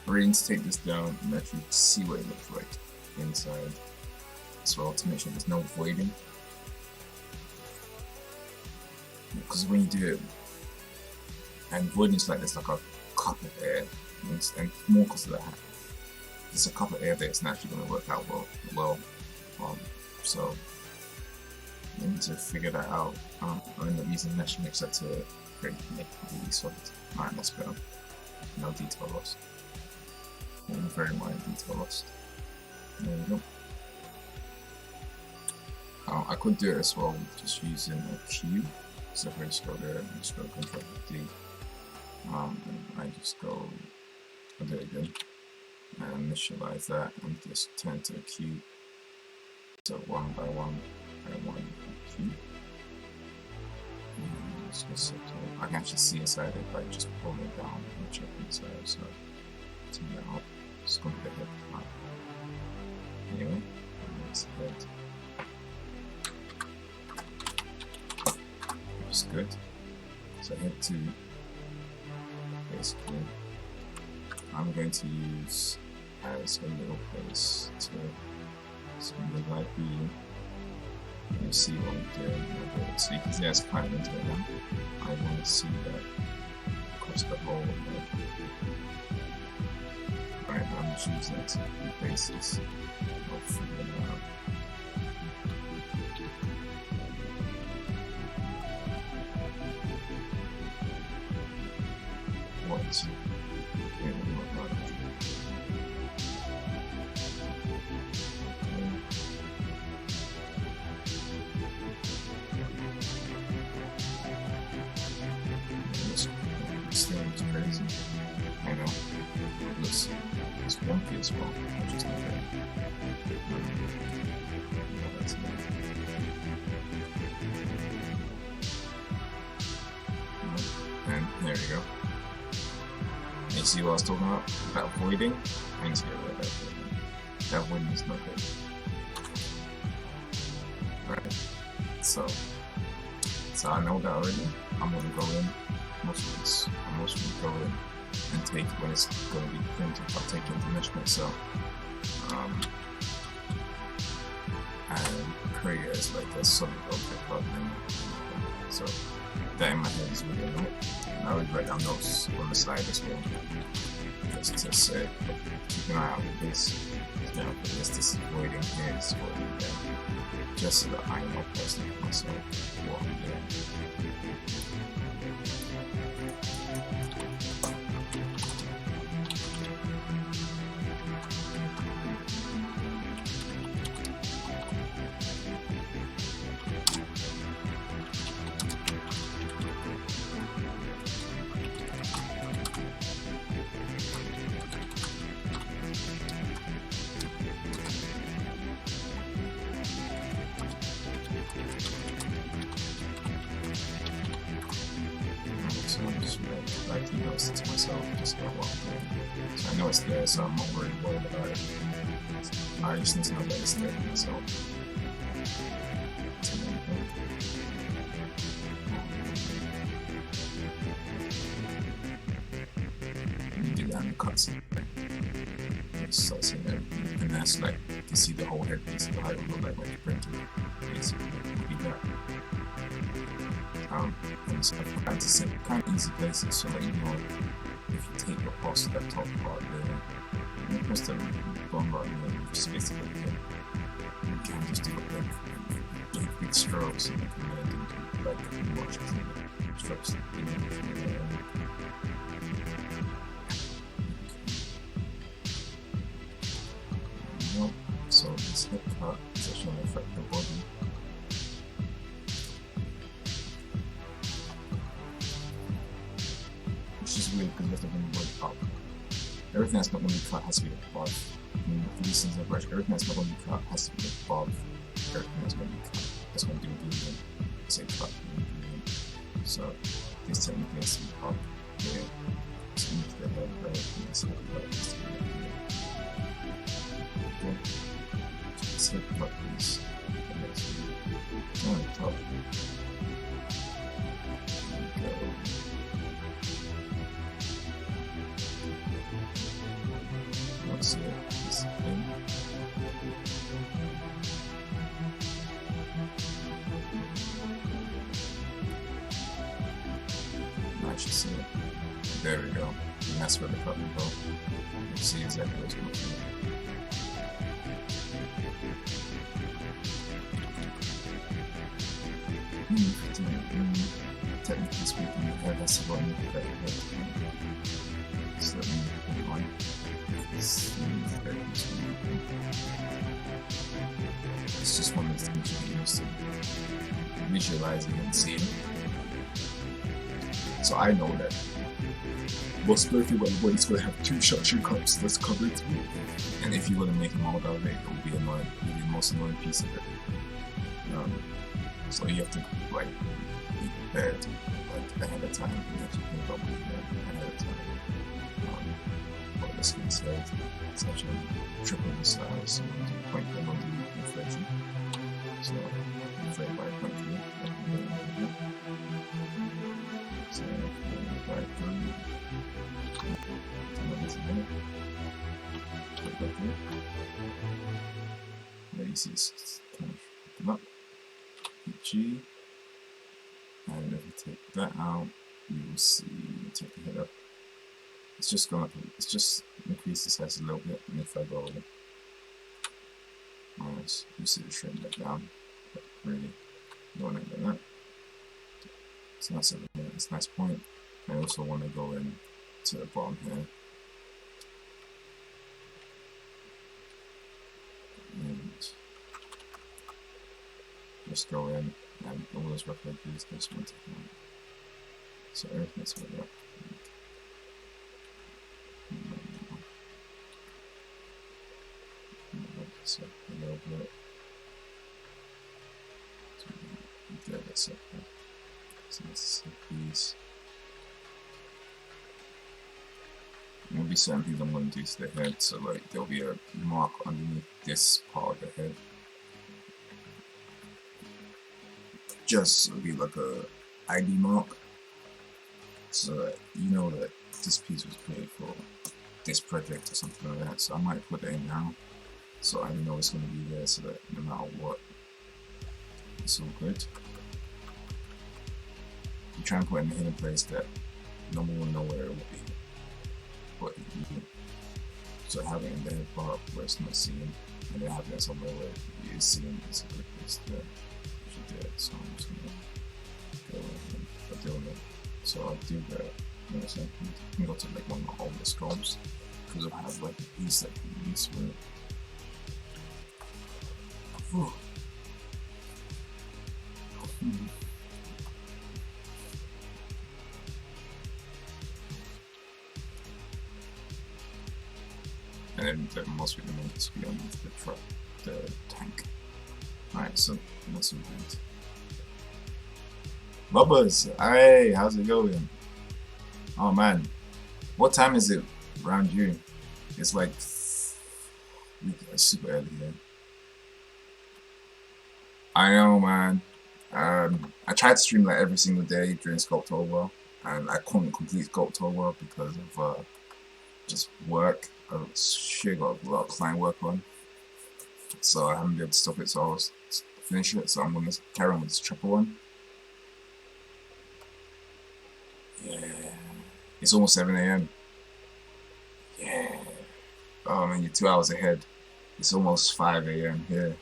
We're going to take this down and actually see what it looks like inside as well to make sure there's no voiding. Because when you do it, and voiding is like there's like a cup of air, and more because of that, there's a cup of air there, it's not actually going to work out well. So I need to figure that out. I end up using mesh mixer to make it really solid. Alright, that's better. No detail lost. Very minor detail lost. There we go. I could do it as well with just using a cube. So if I just go there and just go Control D, and I just go, I'll do it again, and initialize that and just turn to a cube. So 1 by 1 by 1 cube. And it's just I can actually see inside it by just pulling it down and check inside. So turn that off. Just going to the head part. Anyway, that's the head. Which is good. So head 2. Basically, I'm going to use as a little place to spend the light beam. You see what I'm doing. So you can see that's kind of into it now. I want to see that across the whole of it. Right, I'm just using that to replace this. I'll figure it out. What? This thing is crazy. I know. It's wonky as well, which is not fair. No, that's not. And there we go. You see what I was talking about? That voiding? I need to get rid of that voiding. That voiding is not good. Alright, so I know that already. I'm going to go in, I'm also going to go in and take when it's going to be printed, I'll take it into mesh myself. And create it as like a solid object rather than so that in my head is really annoying. And I would write down notes on the side as well. Just to say, keep an eye out for this. You know, this is voiding here, this is voiding there. Just so that I know personally myself what I'm doing. like emails to myself just about what I'm doing. So I know it's there, so I'm not really worried about it. I just need to know that it's there for myself. You do that in the cutscene. Starts in there, and that's like to see the whole headpiece of how it would look like when you print it. Basically, would be that. And it's kind of set kind of easy places, so like, you know, if you take your pulse to that top part there, you press the button button, and you just basically you can just do like big strokes, and you can do like much strokes. So this head cut is actually going to affect the body. Which is weird because you have to bring the body up. Everything that's not going to be cut has to be above. For these things like brush, everything that's not going to be cut has to be above everything that's going to be cut. That's going to do bleeding. Say cut and bleeding. So this technically has to be up here. So into the head, right? And this head cut has to be up here. Okay. Let's hit buttons. And let's go on the top. There we go. Let's see it. This in. I should see it. There we go. And that's where the cut will go. You see exactly what's going on. Technically speaking, that's the one that so it's just one of the things you can use to visualizing and seeing. So I know that most likely what it's going to have two structure cups that's covered, and if you want to make them all out of it, it will be annoying. It will be the most annoying piece of it. So you have to like be prepared like ahead of time. You have to think about ahead of time. What this being said, it's actually triple the size, so we'll do 0.1 on the inflation. So inflate by 0.3. So by 3. Another minute. Right back here. There you see it's kind of come up. G, and if you take that out, you will see, take the head up, it's just going up, it's just increased the size a little bit, and if I go nice, you see it shrink that down, but really, going like that, it's nice over here, it's a nice point. I also want to go in to the bottom here, and just go in and all those rough edges, this one to come out. So everything's really up. So a little bit. So get that set there. So let's set these. There'll be certain things I'm going to do to the head, so like there'll be a mark underneath this part of the head. Just it'll be like a ID mark, so that you know that this piece was paid for this project or something like that. So I might put that in now, so I know it's going to be there, so that no matter what, it's all good. I'm trying to put it in a hidden place that no one will know where it will be, but so have it in the head part where it's not seen, and then have it somewhere where it is seen. It's a good place there. So I'm just gonna go and doing it. So I'll do that. You know, so I can go to like one of my older sculpts because I'll have like a piece that can be used with it. And then the most we can make is be on the truck, the tank. Alright, so that's all good. Bubbas, hey, how's it going? Oh man, what time is it around you? It's like super early here. I know, man. I tried to stream like every single day during Sculptober, and I couldn't complete Sculptober because of just work. I got a lot of client work on, so I haven't been able to stop it. So I was finish it. So I'm gonna carry on with this triple one. Yeah, it's almost 7 a.m. Yeah. Oh man, you're 2 hours ahead. It's almost 5 a.m. here.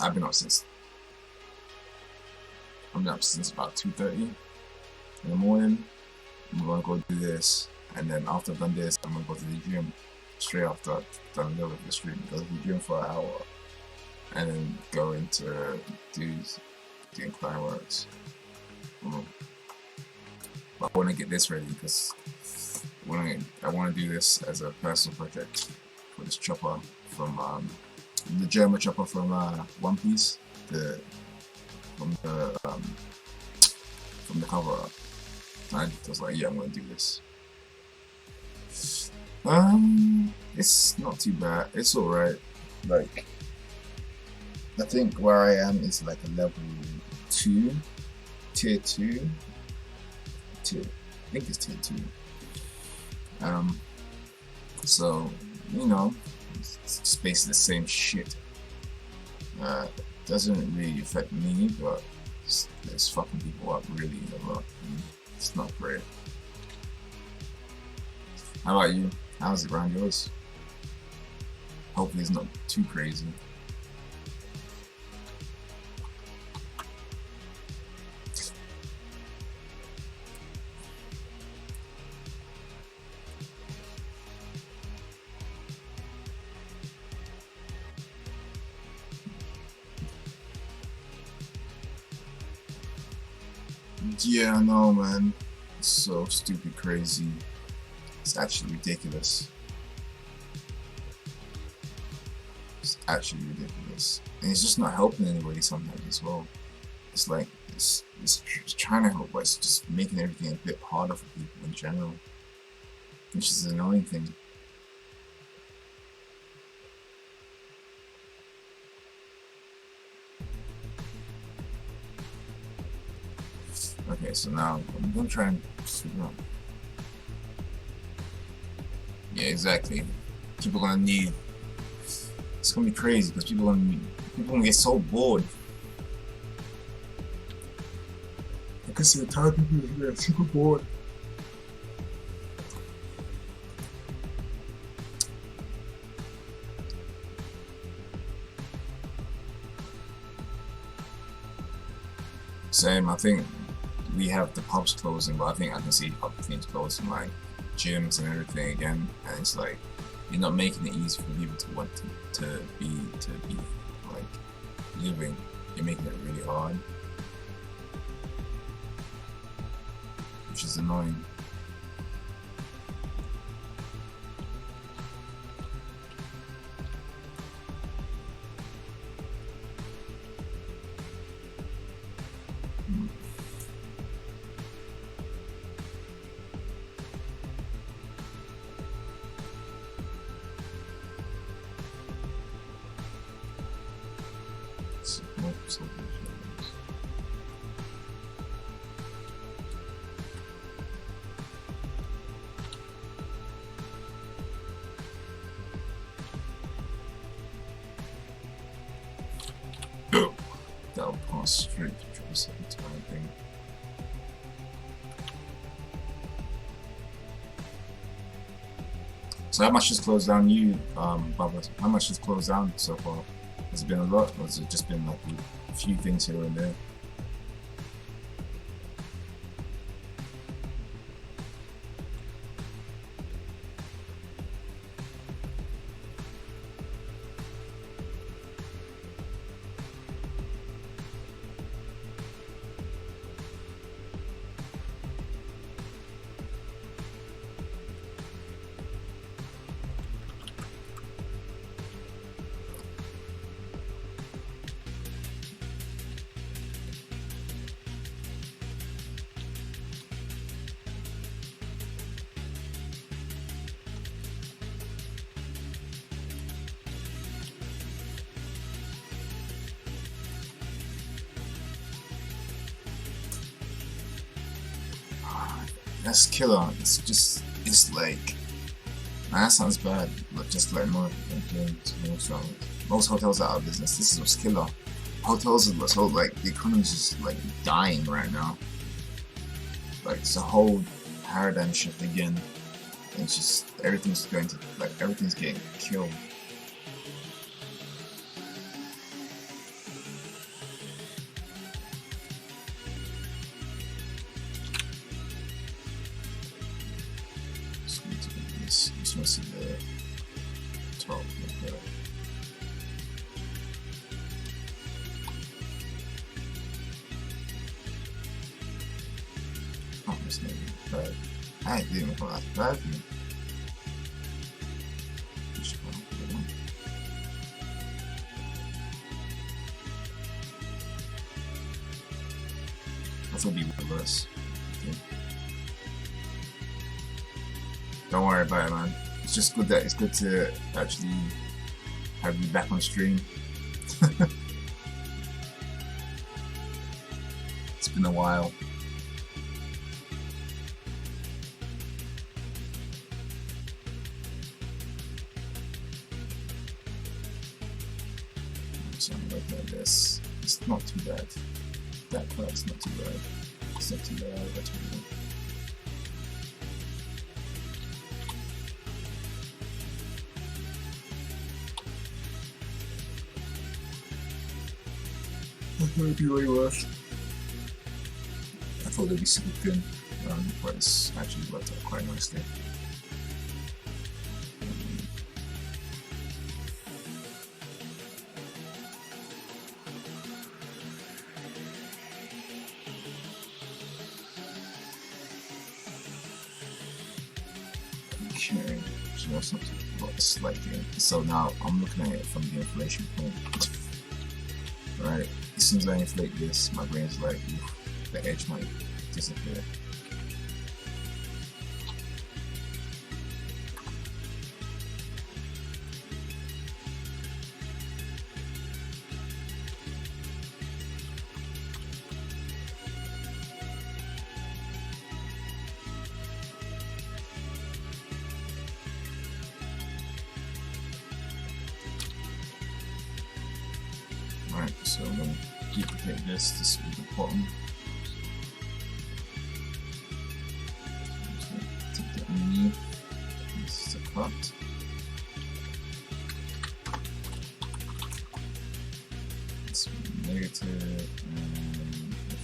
I've been up since about 2:30 in the morning. I'm gonna go do this, and then after I've done this, I'm gonna go to the gym. Straight after I've done a little bit of the stream, go to the gym for an hour, and then go into doing client works. But I want to get this ready because I want to do this as a personal project for this chopper from the German chopper from One Piece, from the cover art. I was like, yeah, I'm gonna do this. It's not too bad. It's alright. Like, I think where I am is like a level 2, tier 2. I think it's tier 2. So, you know, it's basically the same shit. Doesn't really affect me, but it's fucking people up really a lot. It's not great. How about you? How's it around yours? Hopefully it's not too crazy. Yeah, I know, man. It's so stupid crazy. It's actually ridiculous. It's actually ridiculous. And it's just not helping anybody sometimes as well. It's like, it's trying to help, but it's just making everything a bit harder for people in general. Which is an annoying thing. Okay, so now I'm gonna try and figure out. Yeah, exactly. People are gonna need. It's gonna be crazy because people are gonna get so bored. I can see a ton of people who are super bored. Same, I think we have the pubs closing, but I think I can see other things closing, like gyms and everything again. And it's like you're not making it easy for people to want to be like living. You're making it really hard, which is annoying. That'll pass straight through the entire thing. So how much has closed down you, Bubba? How much has closed down so far? Has it been a lot, or has it just been like a few things here and there? That's killer. It's like, man, that sounds bad, but just like more most hotels are out of business. This is what's killer. Hotels are so like the economy's just like dying right now. Like it's a whole paradigm shift again. It's just everything's getting killed. Just want to see the top of the this name, but I didn't go out bad. That will be worse. Don't worry about it, man. It's just good that it's good to actually have you back on stream. It's been a while. So I'm looking at this. It's not too bad. That part's not too bad. It's not too bad. That's really good. That might be way worse. I thought they'd be super thin, but it's actually worked out quite nicely. Okay, so that's not slightly. So now I'm looking at it from the inflation point. Right, as soon as I inflate this, my brain's like, oof, the edge might disappear. Alright, so I'm going to duplicate this to see the bottom. I'm just going to take that underneath. This is a cut. It's negative, and if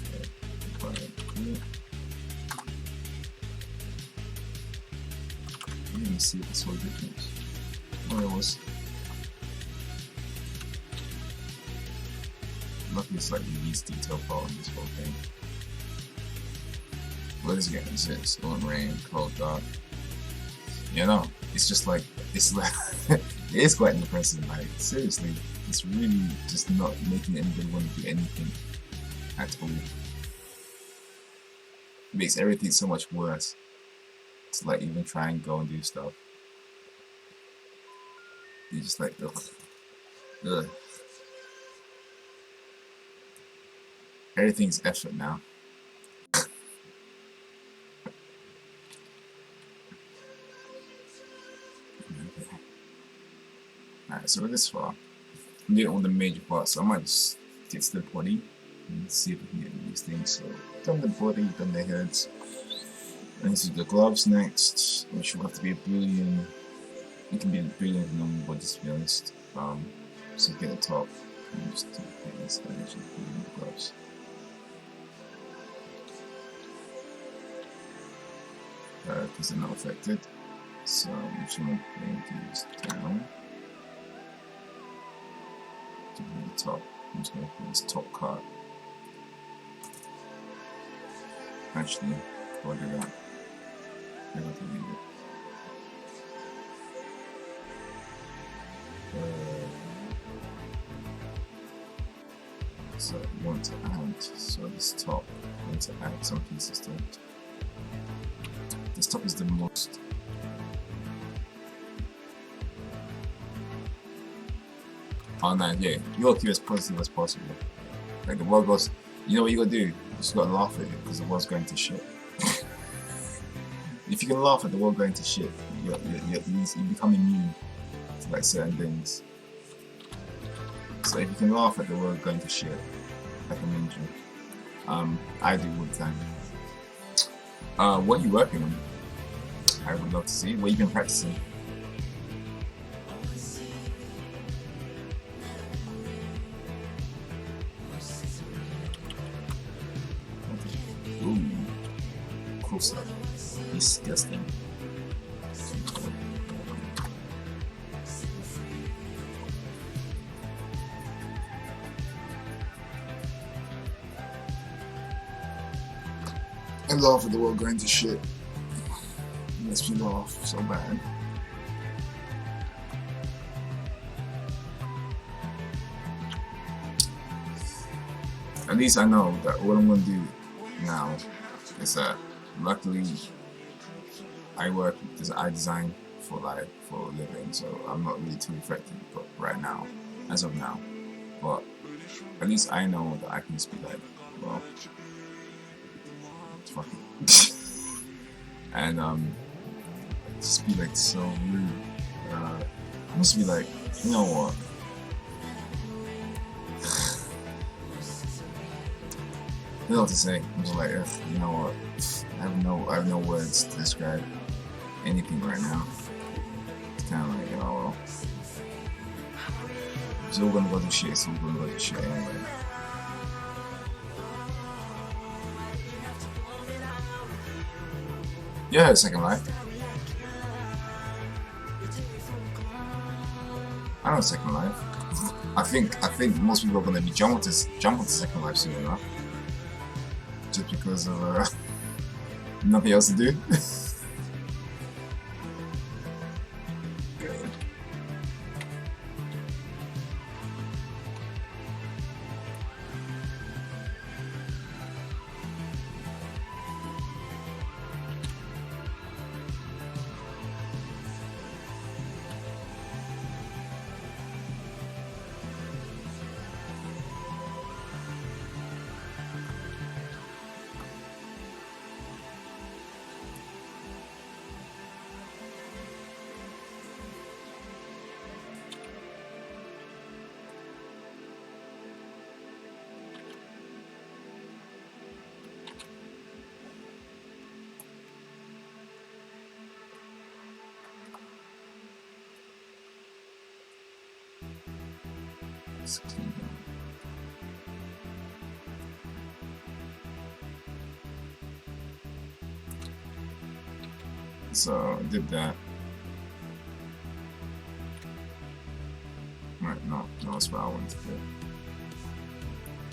I apply it here. You didn't see this whole difference. Oh, it was. Luckily, it's like the least detailed part of this whole thing. What is getting this? Storm, rain, cold, dark. You know, it's just like, it's like, it is quite depressing. Like, seriously, it's really just not making anybody want to do anything at all. It makes everything so much worse. To like even try and go and do stuff. You're just like, ugh. Ugh. Everything's effort now. Alright, so we're this far. I'm doing all the major parts, so I might just get to the body and see if we can get these things. So, done the body, done the heads. And this is the gloves next, which will have to be a billion. It can be a billion of normal bodies, to be honest. So get the top and just take this dimension and the gloves. Because they're not affected, so I'm just going to bring these down to the top. I'm just going to put this top card. Actually, before I do that, I'm going to leave it. So we want to add, so this top, we want to add some pieces to it. This top is the most. Oh no, yeah, you gotta keep as positive as possible. Like the world goes, you know what you gotta do? You just gotta laugh at it because the world's going to shit. if you can laugh at the world going to shit, you become immune to like certain things. So if you can laugh at the world going to shit, like a ninja, I do all the time. What are you working on? I would love to see. What you been practicing? Ooh, cool stuff. Disgusting. I laugh at the world going to shit. It makes me laugh so bad. At least I know that what I'm gonna do now is that luckily I design for a living, so I'm not really too affected. But right now, as of now, but at least I know that I can just be like, well, fuck it, and just be like so rude. I'm just be like, you know what? I don't know what to say. I'm just like, you know what? I have no words to describe anything right now. It's kind of like, you know, well, it's all gonna go to shit. It's all gonna go to shit anyway. Yeah, Second Life. I know Second Life. I think most people are gonna be jump onto Second Life soon enough. Just because of nothing else to do. So I did that. Right, no, that's what I wanted to do.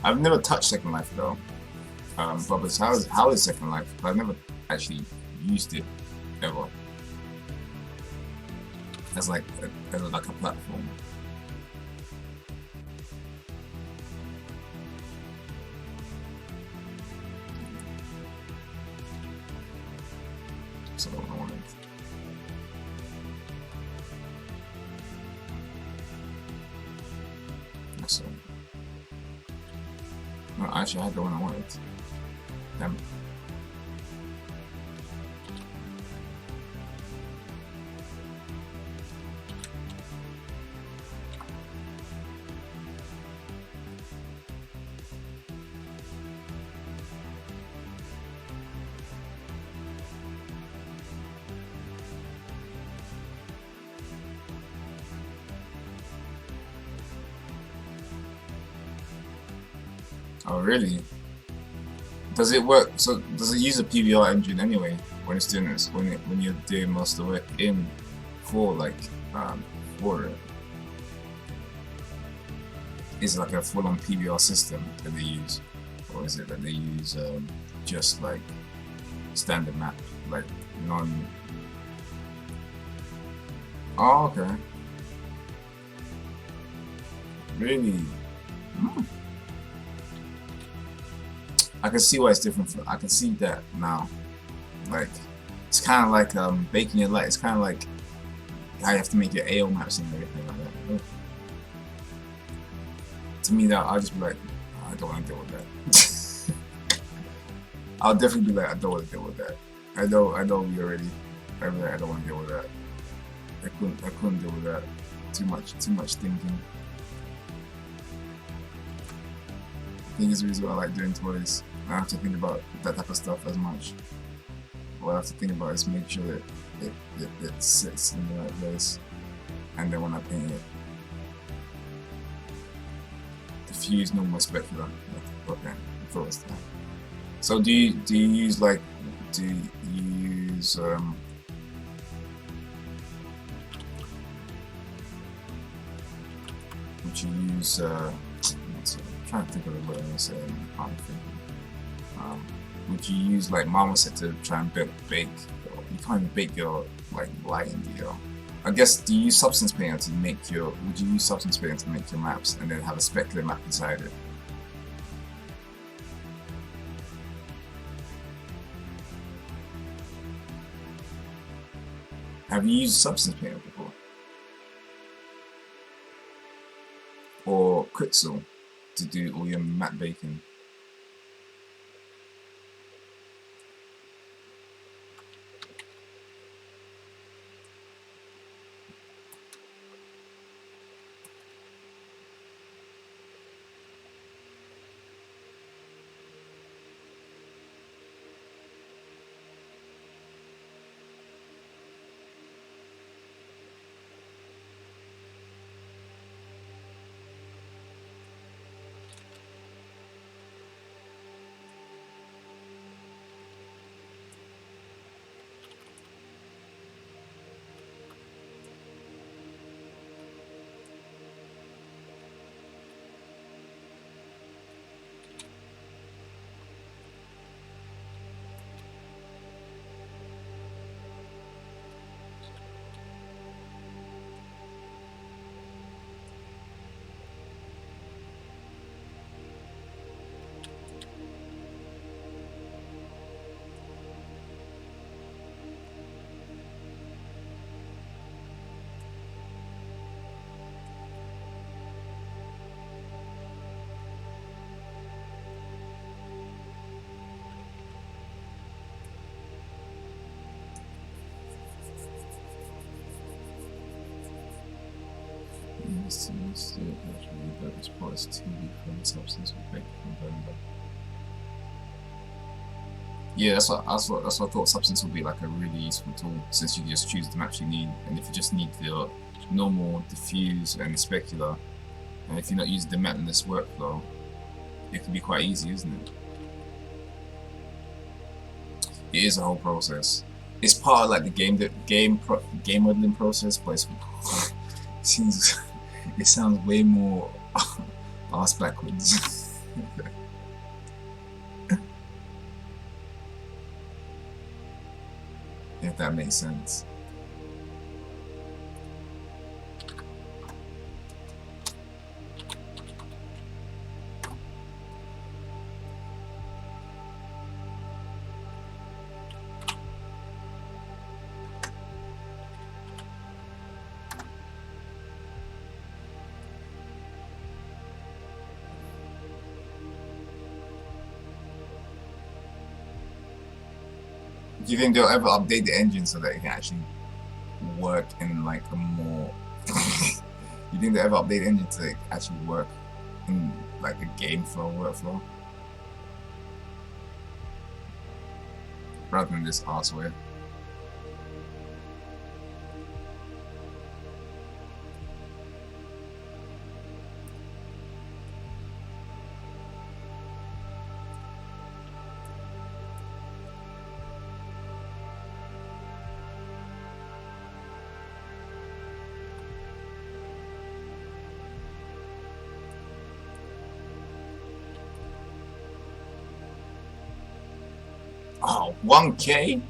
I've never touched Second Life though. But how is Second Life? I've never actually used it ever as like a platform. So I wanted. So no, actually I had the one I wanted. Damn it. Oh really? Does it work? So does it use a PBR engine anyway when it's doing this? When you're doing most of the work in for like for it? Is it like a full-on PBR system that they use, or is it that they use just like standard map, like non? Oh okay. Really? Hmm. I can see why it's different. I can see that now. Like, it's kind of like baking your light. It's kind of like how you have to make your AO maps and everything like that. To me, that I'll just be like, oh, I don't want to deal with that. I'll definitely be like, I don't want to deal with that. I know we already. I don't want to deal with that. I couldn't deal with that. Too much thinking. I think it's the reason why I like doing toys. I don't have to think about that type of stuff as much. What I have to think about is make sure that it sits in the right place, and then when I paint it, diffuse normal specular. Okay, first. So do you use like would you use I'm trying to think of the word I'm saying, I can't think. Would you use like marmoset to try and bake? You can't even bake your like lighting, do you? I guess, do you use substance painter to make your? Would you use substance painter to make your maps and then have a specular map inside it? Have you used substance painter before? Or Quixel to do all your map baking? This part is too weak from the substance we baked from November. Yeah, that's what I thought substance would be like a really useful tool, since you just choose the maps you need, and if you just need the normal, diffuse, and specular, and if you're not using the map in this workflow, it can be quite easy, isn't it? It is a whole process. It's part of like the game modeling process, but it sounds way more ass backwards. If that makes sense. Do you think they'll ever update the engine so that it can actually work in like a more? You think they'll ever update the engine to actually work in like a game flow workflow rather than this arseware? Oh, 1K?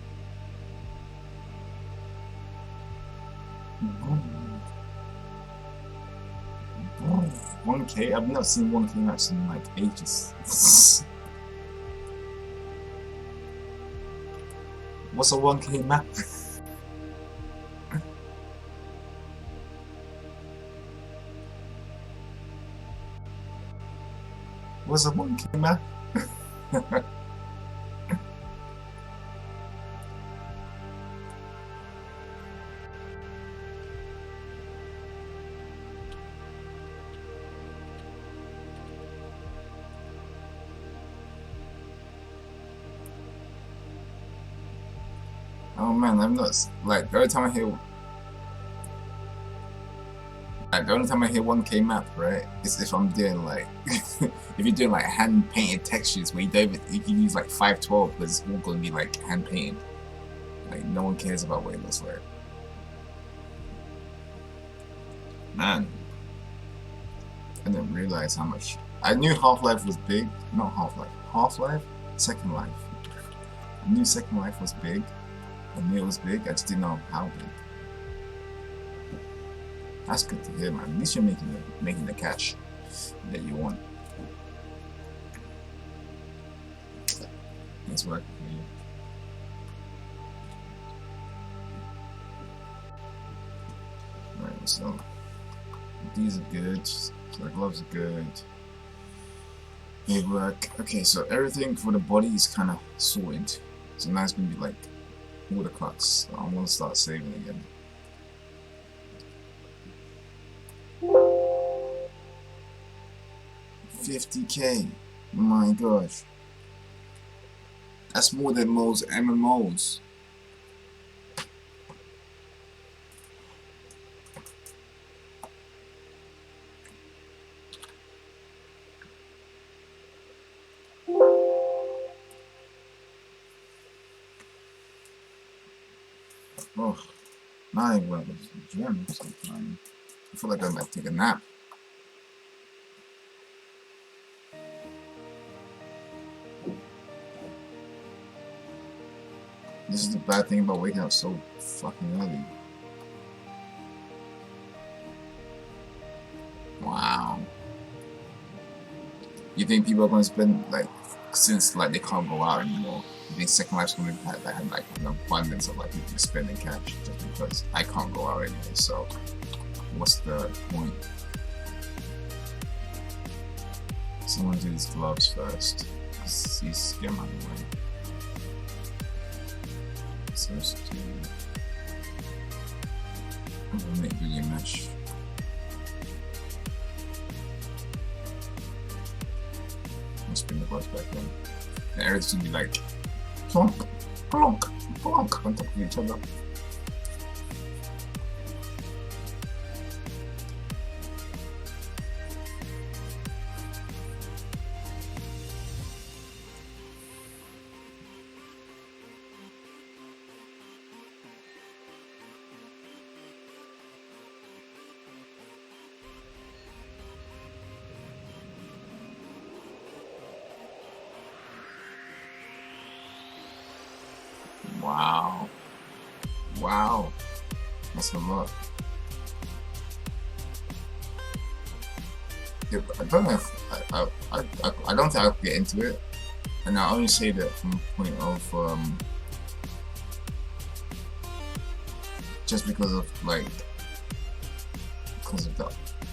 One K? I've not seen 1K maps in like ages. What's a 1K map? What's a 1K map? Oh man, I'm not like the only time I hear 1K map, right? Is if I'm doing like if you're doing like hand painted textures where you don't even, you can use like 512 because it's all gonna be like hand painted. Like no one cares about what it looks like. Man, I didn't realize how much. I knew Half-Life was big. Not Half-Life. Half-Life? Second Life. I knew Second Life was big. I knew it was big. I just didn't know how big. That's good to hear, man. At least you're making the catch that you want. It's working for you. Right, so these are good. So the gloves are good. They work. Okay, so everything for the body is kind of sorted. So now it's gonna be like all the cuts. So I'm gonna start saving again. $50K. My gosh. That's more than most MMOs. Oh, now I want to go to the gym sometime. I feel like I might take a nap. This is the bad thing about waking up so fucking early. Wow. You think people are going to spend, like, since like they can't go out anymore, you think Second Life's going to have like an abundance of like people spending cash just because I can't go out anyway, so what's the point? Someone do these gloves first. He's getting out of the way. So let's do... I'm gonna make really mesh. Let's bring the gloves back in. And everything should be like plonk, plonk, plonk on top of each other. Wow. Wow. That's a lot. Yeah, I don't know if I don't think I'll get into it. And I only say that from the point of just because of the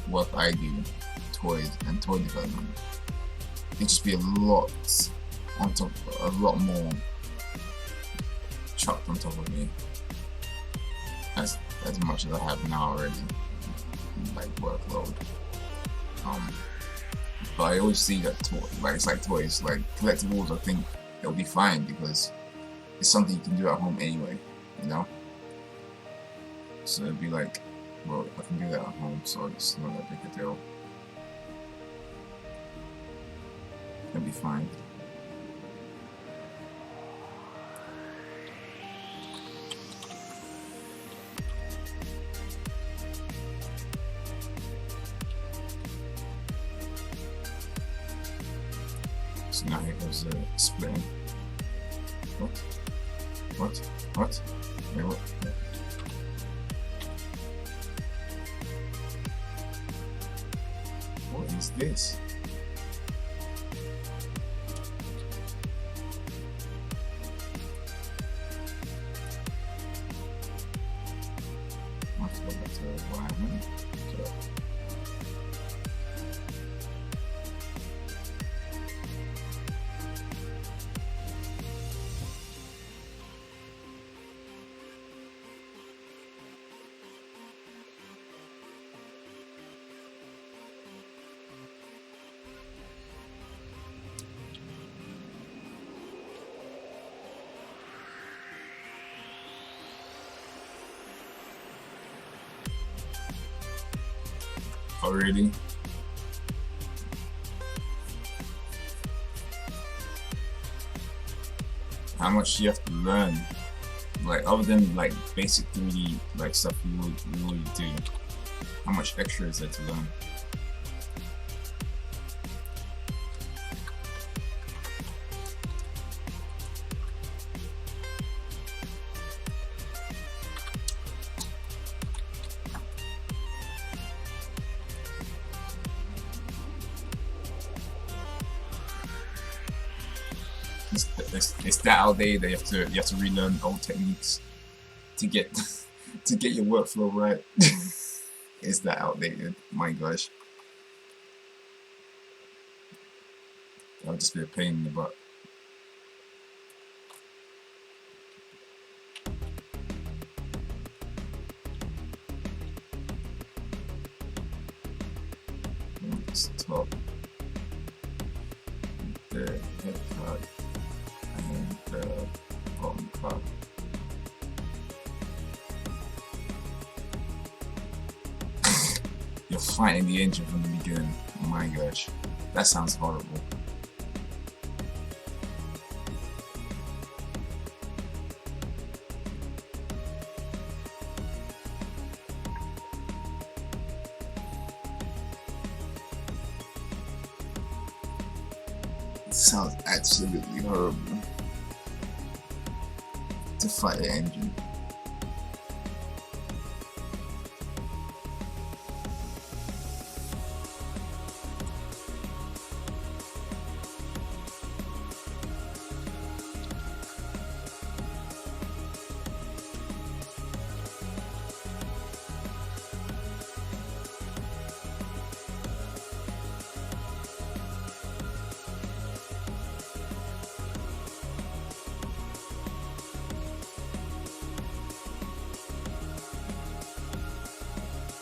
work I do, toys and toy development. It'd just be a lot on top, a lot more chucked on top of me as much as I have now already, like workload. But I always see that it's like toys, like collectibles. I think it'll be fine because it's something you can do at home anyway, you know. So it'd be like, well, I can do that at home, so it's not that big a deal. It'll be fine. So now here goes the splitting. What? What? What? Wait, what? What is this? I have to go back to alignment. So, really? How much do you have to learn? Like, other than like basic 3D like stuff you already do, how much extra is there to learn? It's that outdated that you have to relearn old techniques to get to get your workflow right. It's that outdated. My gosh, that would just be a pain in the butt. Top the head card and the bottom part. You're fighting the engine from the beginning. Oh my gosh, that sounds horrible. It sounds absolutely horrible to fight the engine.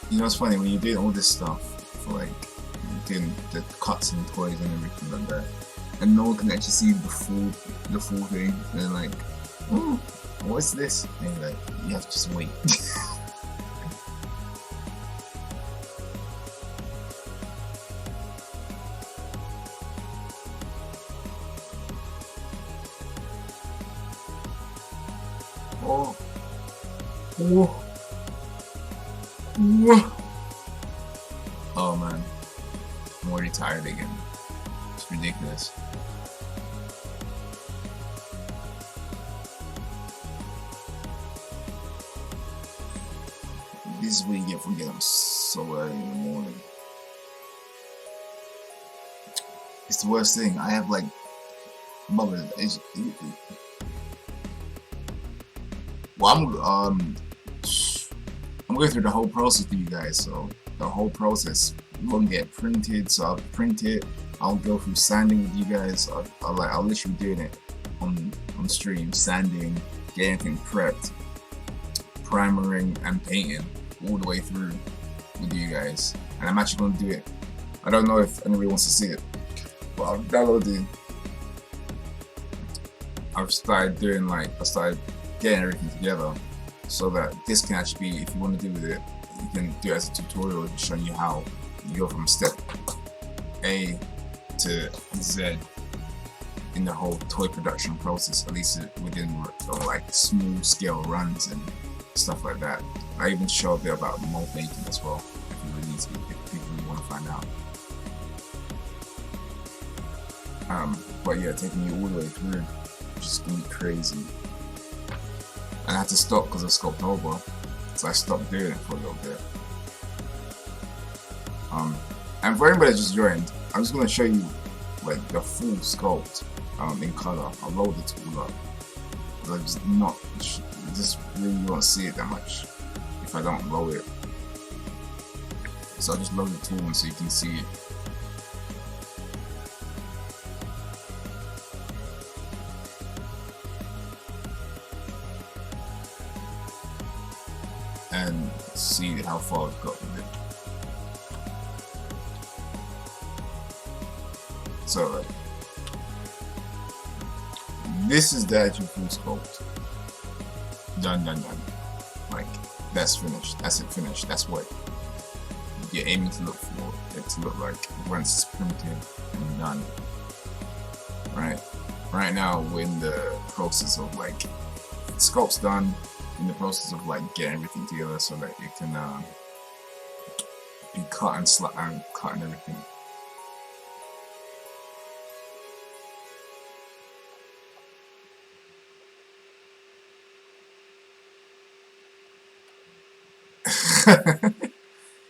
You know, it's funny when you're doing all this stuff for like doing the cuts and toys and everything like that, and no one can actually see the full thing. And they're like, "Oh, what's this?" And you're like, you have to just wait. Oh, whoa. Oh man, I'm already tired again. It's ridiculous. This is what you get for getting up so early in the morning. It's the worst thing. I have like bubbles. Well, I'm going through the whole process with you guys, so the whole process. I'm gonna get printed, so I'll print it. I'll go through sanding with you guys. I'll literally doing it on stream, sanding, getting everything prepped, primering and painting all the way through with you guys. And I'm actually gonna do it. I don't know if anybody wants to see it, but I've downloaded. I started getting everything together, so that this can actually be, if you want to do with it, you can do it as a tutorial showing you how you go from step A to Z in the whole toy production process, at least within like small scale runs and stuff like that. I even show a bit about mold making as well, if you really need to, if people really want to find out. But yeah, taking you all the way through, which is gonna be crazy. And I had to stop because of Sculpt over, so I stopped doing it for a little bit. And for anybody that just joined, I'm just gonna show you like the full sculpt in color. I'll load the tool up. I just really won't see it that much if I don't load it. So I'll just load the tool so you can see it. And see how far I've got with it. So this is the actual full sculpt. Done. Like, that's finished. That's it, finished. That's what you're aiming to look for it to look like once it's primitive and done. Right now we're in the process of like sculpt's done, in the process of like getting everything together so that it can be cut and cut and everything.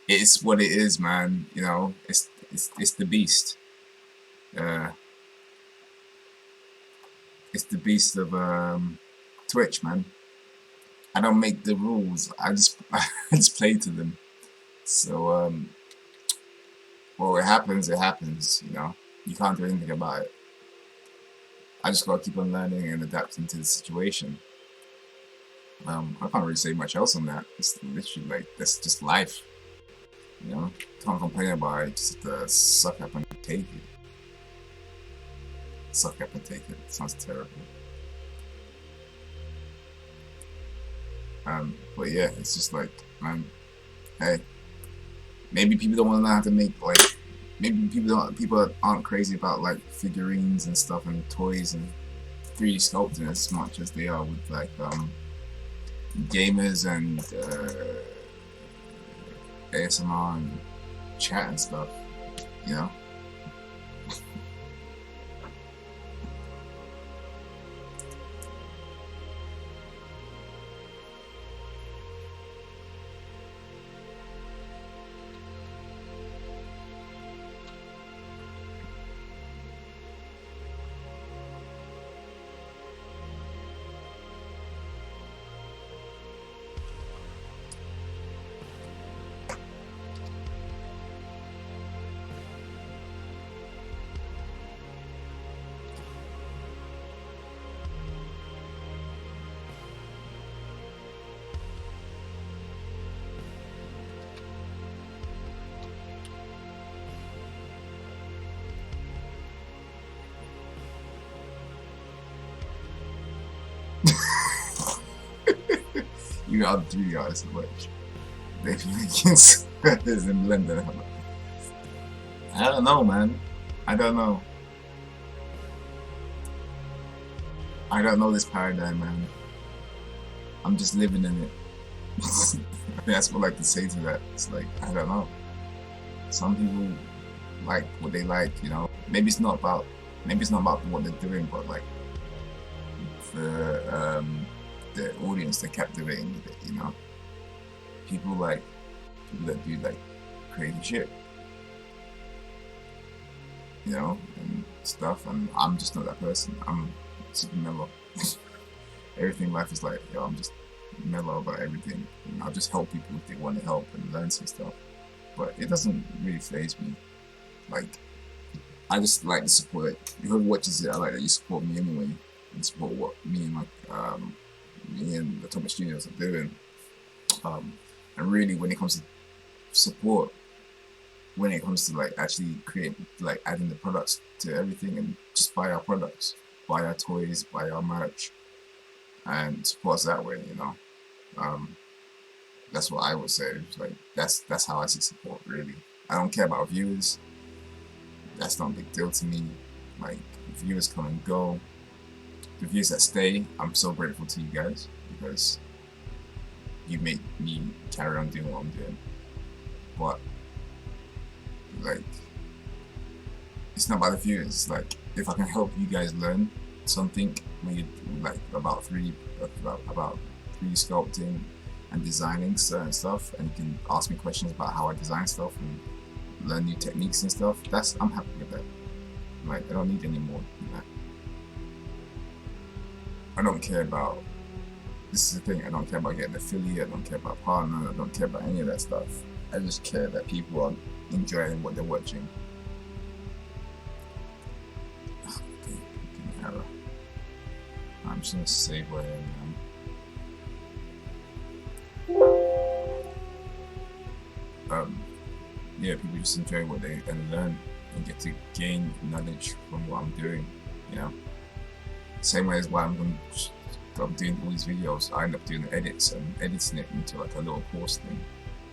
It's what it is, man. You know, it's the beast. It's the beast of Twitch, man. I don't make the rules. I just I just play to them. So well, it happens. It happens. You know, you can't do anything about it. I just gotta keep on learning and adapting to the situation. I can't really say much else on that. It's literally like that's just life. You know, can't complain about it. Just suck up and take it. Suck up and take it. Sounds terrible. But yeah, it's just like, man, hey, maybe people don't want to learn how to make like, maybe people aren't crazy about like figurines and stuff and toys and 3D sculpting as much as they are with like gamers and ASMR and chat and stuff, you know. You got 3 artists to watch. They be making sweaters and blender. I don't know, man. I don't know. I don't know this paradigm, man. I'm just living in it. That's what I like to say to that. It's like, I don't know. Some people like what they like, you know. Maybe it's not about what they're doing, but like the audience, they're captivating with it, you know. People that do like crazy shit, you know, and stuff, and I'm just not that person. I'm super mellow. Everything in life is like, yo, I'm just mellow about everything, and I'll just help people if they want to help and learn some stuff, but it doesn't really faze me. Like, I just like to support it. Whoever watches it, I like that you support me anyway, and support what me and the Atomic Studios are doing. And really, when it comes to support, when it comes to like actually adding the products to everything, and just buy our products, buy our toys, buy our merch, and support us that way, you know. That's what I would say. Like that's how I see support. Really, I don't care about viewers. That's not a big deal to me. Like, viewers come and go. The viewers that stay, I'm so grateful to you guys, because you make me carry on doing what I'm doing. But like, it's not about the viewers. It's like, if I can help you guys learn something, like about 3D sculpting and designing certain stuff, and you can ask me questions about how I design stuff and learn new techniques and stuff, I'm happy with that. Like, I don't need any more than that. I don't care about, this is the thing, I don't care about getting an affiliate, I don't care about partner, I don't care about any of that stuff. I just care that people are enjoying what they're watching. Okay, error. I'm just gonna save where I am. Yeah, people just enjoy what they and learn and get to gain knowledge from what I'm doing, you know. Same way as why I'm doing all these videos. I end up doing edits and editing it into like a little course thing,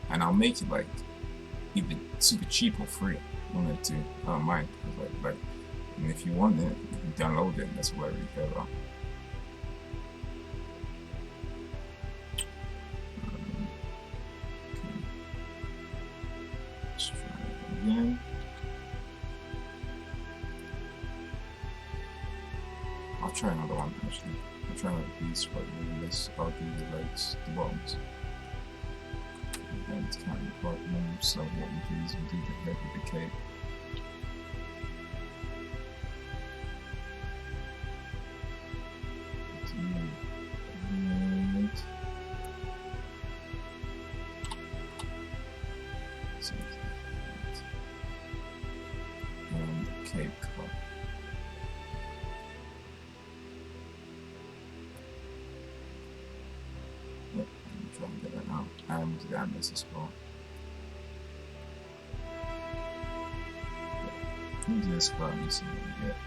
and I'll make it like either super cheap or free. One of the two. I don't mind. And if you want it, you can download it. That's what I really care about. Okay. Let's try it again. I'll try another one actually. I'll try another piece, but this I'll do the legs, the bottoms. And it's kind of the problem. So what we do is we do the head with the cape. And the cape cut. Yep, I'm trying to get that out. And the canvas as well. Let me do this cut and see what we get.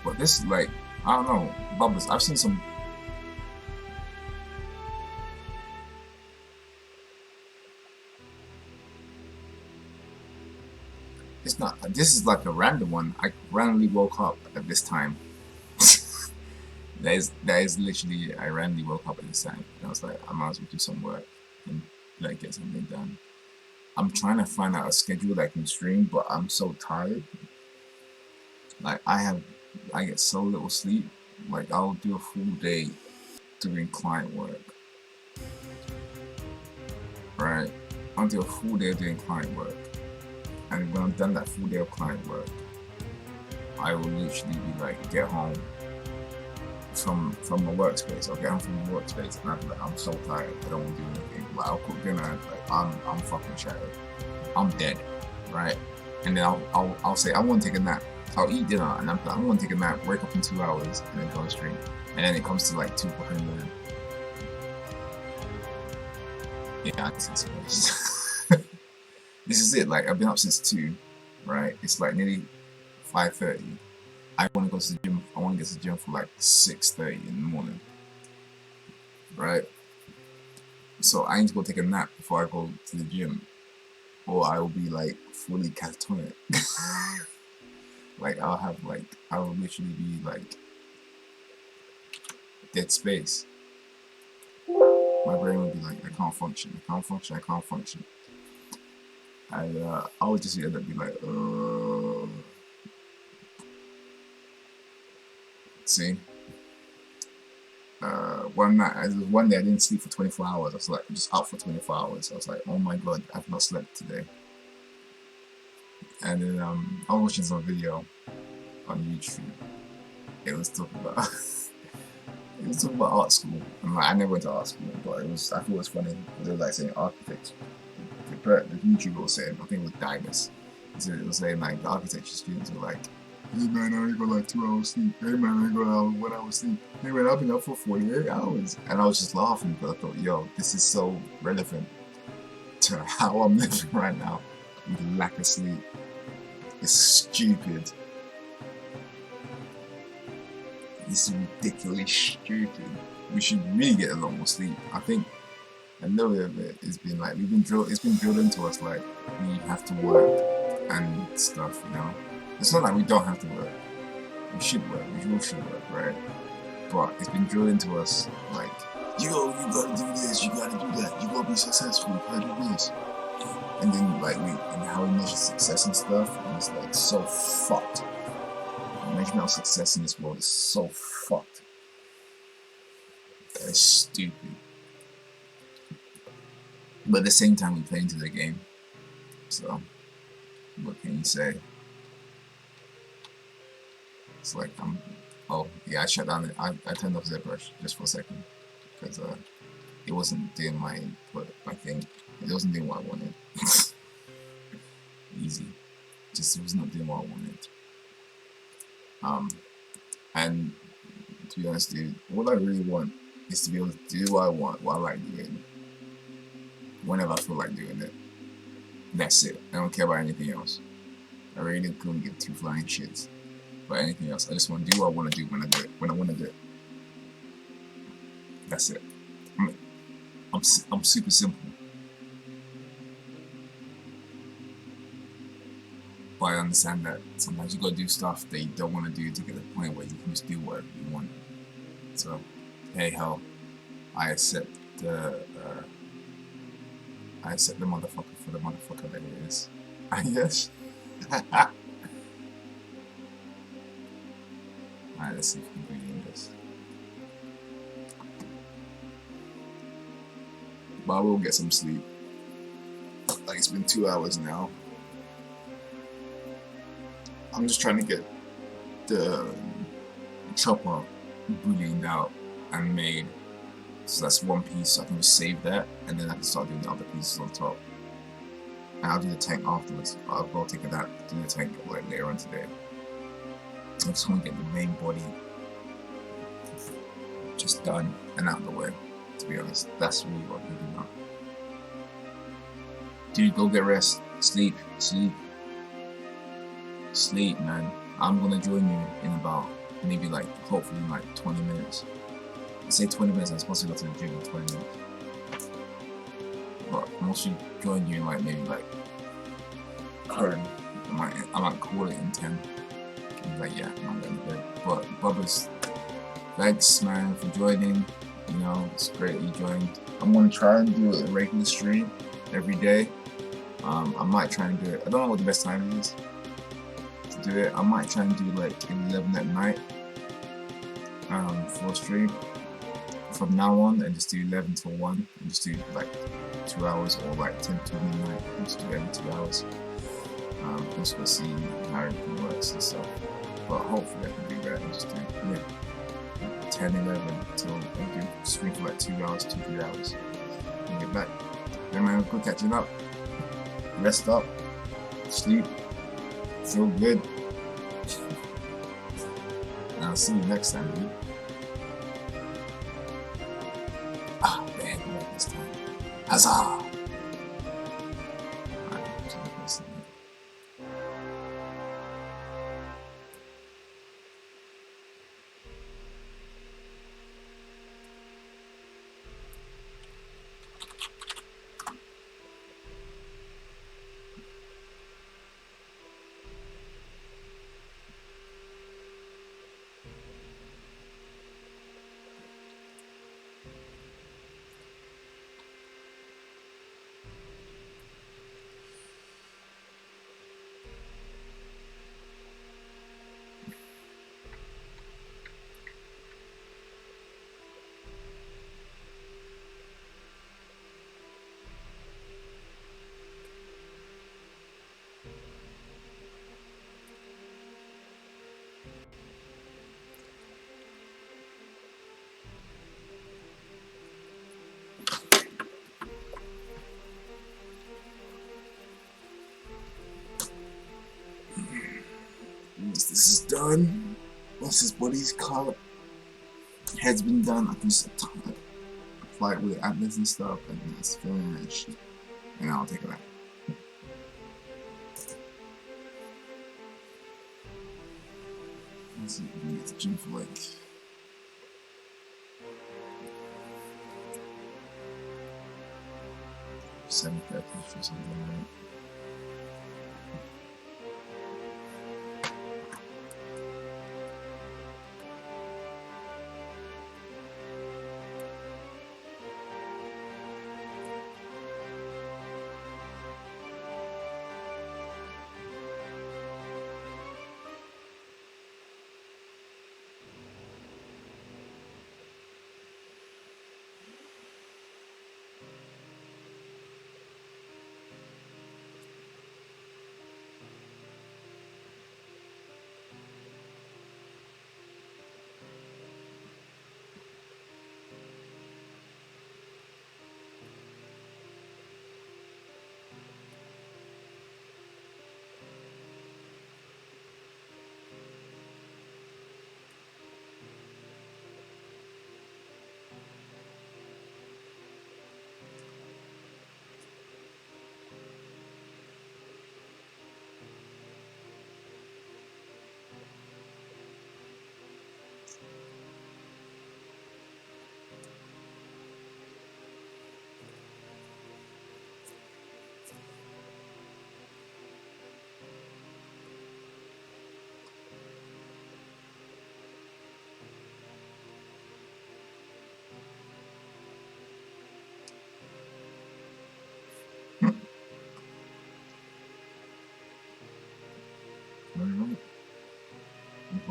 But this is like, I don't know, bubbles. I've seen some. It's not. This is like a random one. I randomly woke up at this time. that is literally. I randomly woke up at this time, and I was like, I might as well do some work and like get something done. I'm trying to find out a schedule that I can stream, but I'm so tired. Like I get so little sleep. Like I'll do a full day doing client work. Right? I'll do a full day doing client work. And when I'm done that full day of client work, I will literally be like, get home from my workspace. I'll get home from the workspace and I'll be like, I'm so tired, I don't want to do anything. Like I'll cook dinner and like I'm fucking shattered. I'm dead. Right? And then I'll say I want to take a nap. I'll eat dinner and I'm like, I want to take a nap, wake up in 2 hours and then go and stream. And then it comes to like 2 o'clock in the morning. Yeah, this is it. Like I've been up since 2, right? It's like nearly 5:30. I want to go to the gym. I want to get to the gym for like 6:30 in the morning, right? So I need to go take a nap before I go to the gym, or I will be like fully catatonic. Like I will literally be like dead space. My brain would be like, I can't function. I would just end up be like, see? One day I didn't sleep for 24 hours. I was like, just up for 24 hours. I was like, oh my god, I've not slept today. And then I was watching some video on YouTube. It was talking about art school. And like, I never went to art school, but I thought it was funny. They were like saying architects. The YouTuber was saying, I think it was Dinus. It was saying like the architecture students were like, hey man, I only got like 2 hours sleep. Hey man, I only got 1 hour sleep. Hey man, I've been up for 48 hours. And I was just laughing because I thought, yo, this is so relevant to how I'm living right now with lack of sleep. It's stupid. This is ridiculously stupid. We should really get a lot more sleep. I think another of it has been like it's been drilled into us like we have to work and stuff, you know. It's not like we don't have to work. We should work. We all should work, right? But it's been drilled into us like, yo, you gotta do this, you gotta do that, you gotta be successful, you gotta do this. And then like and how we measure success and stuff, and it's like so fucked. The measurement of success in this world is so fucked. That is stupid. But at the same time, we play into the game. So, what can you say? It's like oh yeah, I shut down. I turned off ZBrush just for a second because it wasn't doing my thing. It wasn't doing what I wanted. Easy. Just it was not doing what I wanted. And to be honest, dude, what I really want is to be able to do what I want, what I like doing, whenever I feel like doing it. That's it. I don't care about anything else. I really couldn't give 2 flying shits. But anything else, I just want to do what I want to do when I do it. When I want to do it. That's it. I'm super simple. But I understand that sometimes you gotta do stuff that you don't want to do to get to the point where you can just do whatever you want. So, hey, hell, I accept the motherfucker for the motherfucker that it is. I guess. Alright, let's see if we can read this. But I will get some sleep. Like, it's been 2 hours now. I'm just trying to get the chopper booleaned out and made. So that's one piece, so I can just save that, and then I can start doing the other pieces on top. And I'll do the tank afterwards. I'll go take it out, do the tank like later on today. I just want to get the main body just done and out of the way, to be honest. That's really what I'm doing now. Dude, go get rest. Sleep, man. I'm gonna join you in about maybe like, hopefully in like 20 minutes. I say 20 minutes, I'm supposed to go to the gym in 20 minutes. But I'm also join you in like maybe like current. I might call it in 10. I'm like, yeah, I'm going to bed. But Bubba's, thanks man for joining. You know, it's great that you joined. I'm gonna try and do a regular stream every day. I might try and do it. I don't know what the best time is to do it. I might try and do like 11 at night for a stream from now on, and just do 11 till 1 and just do like 2 hours, or like 10 to midnight and just do every 2 hours. Just to see how everything works and stuff. But hopefully I can do that and just do 10, 11 till I do stream for like 2 hours, 2-3 hours and get back. Then man, good catching up. Rest up, sleep, feel good. And I'll see you next time, dude. Ah, man, this time. Huzzah! Once this is done, once his body's cut, head's been done, I can just apply it with atlas and stuff, and that's finished. And I'll take it out. Let's see if we can get to the gym for like 7:30 or something like that.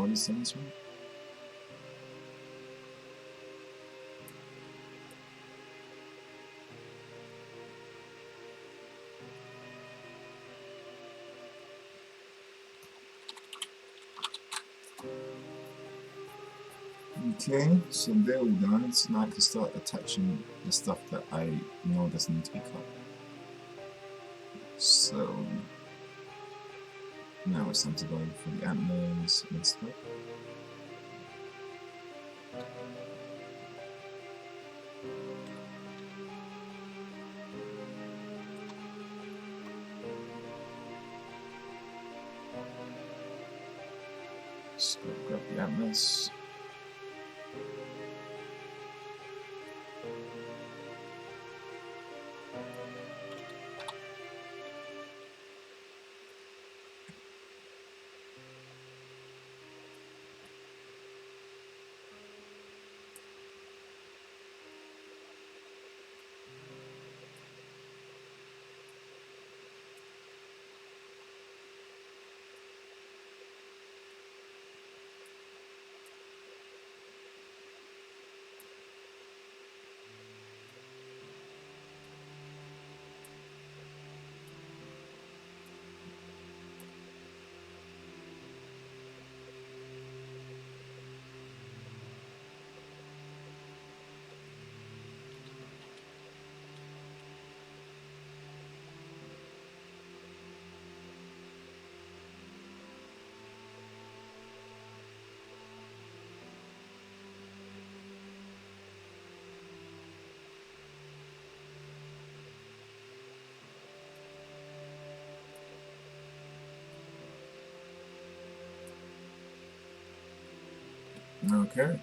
noise in this one. Okay, so there we're done. So now I can start attaching the stuff that I know doesn't need to be cut. So now it's time to go for the antlers and stuff. Just go grab the antlers. Okay.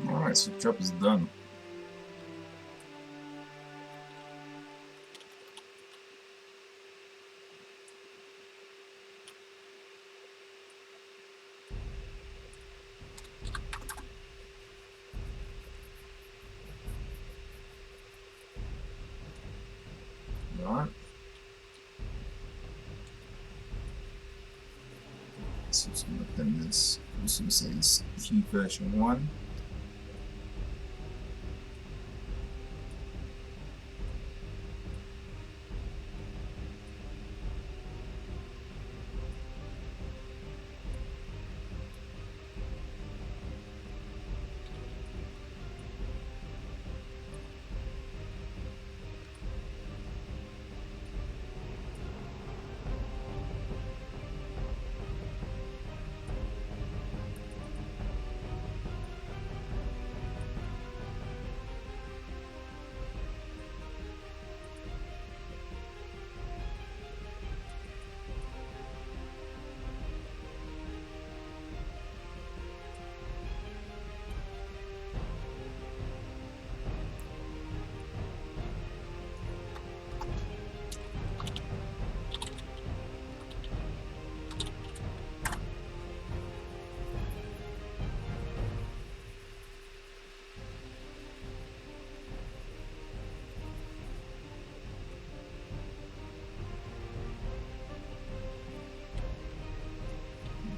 Alright, so the job is done. Alright. So it's going to open this. This one says key version 1.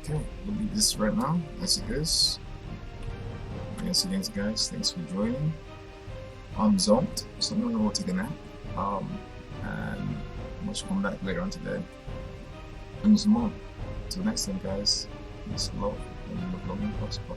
Okay, we'll leave this right now as it is. Once again, guys, thanks for joining. I'm zoned, so I'm gonna go take a nap. And we'll come back later on today. And some more. Until next time, guys. Peace, love, and love, and prosper.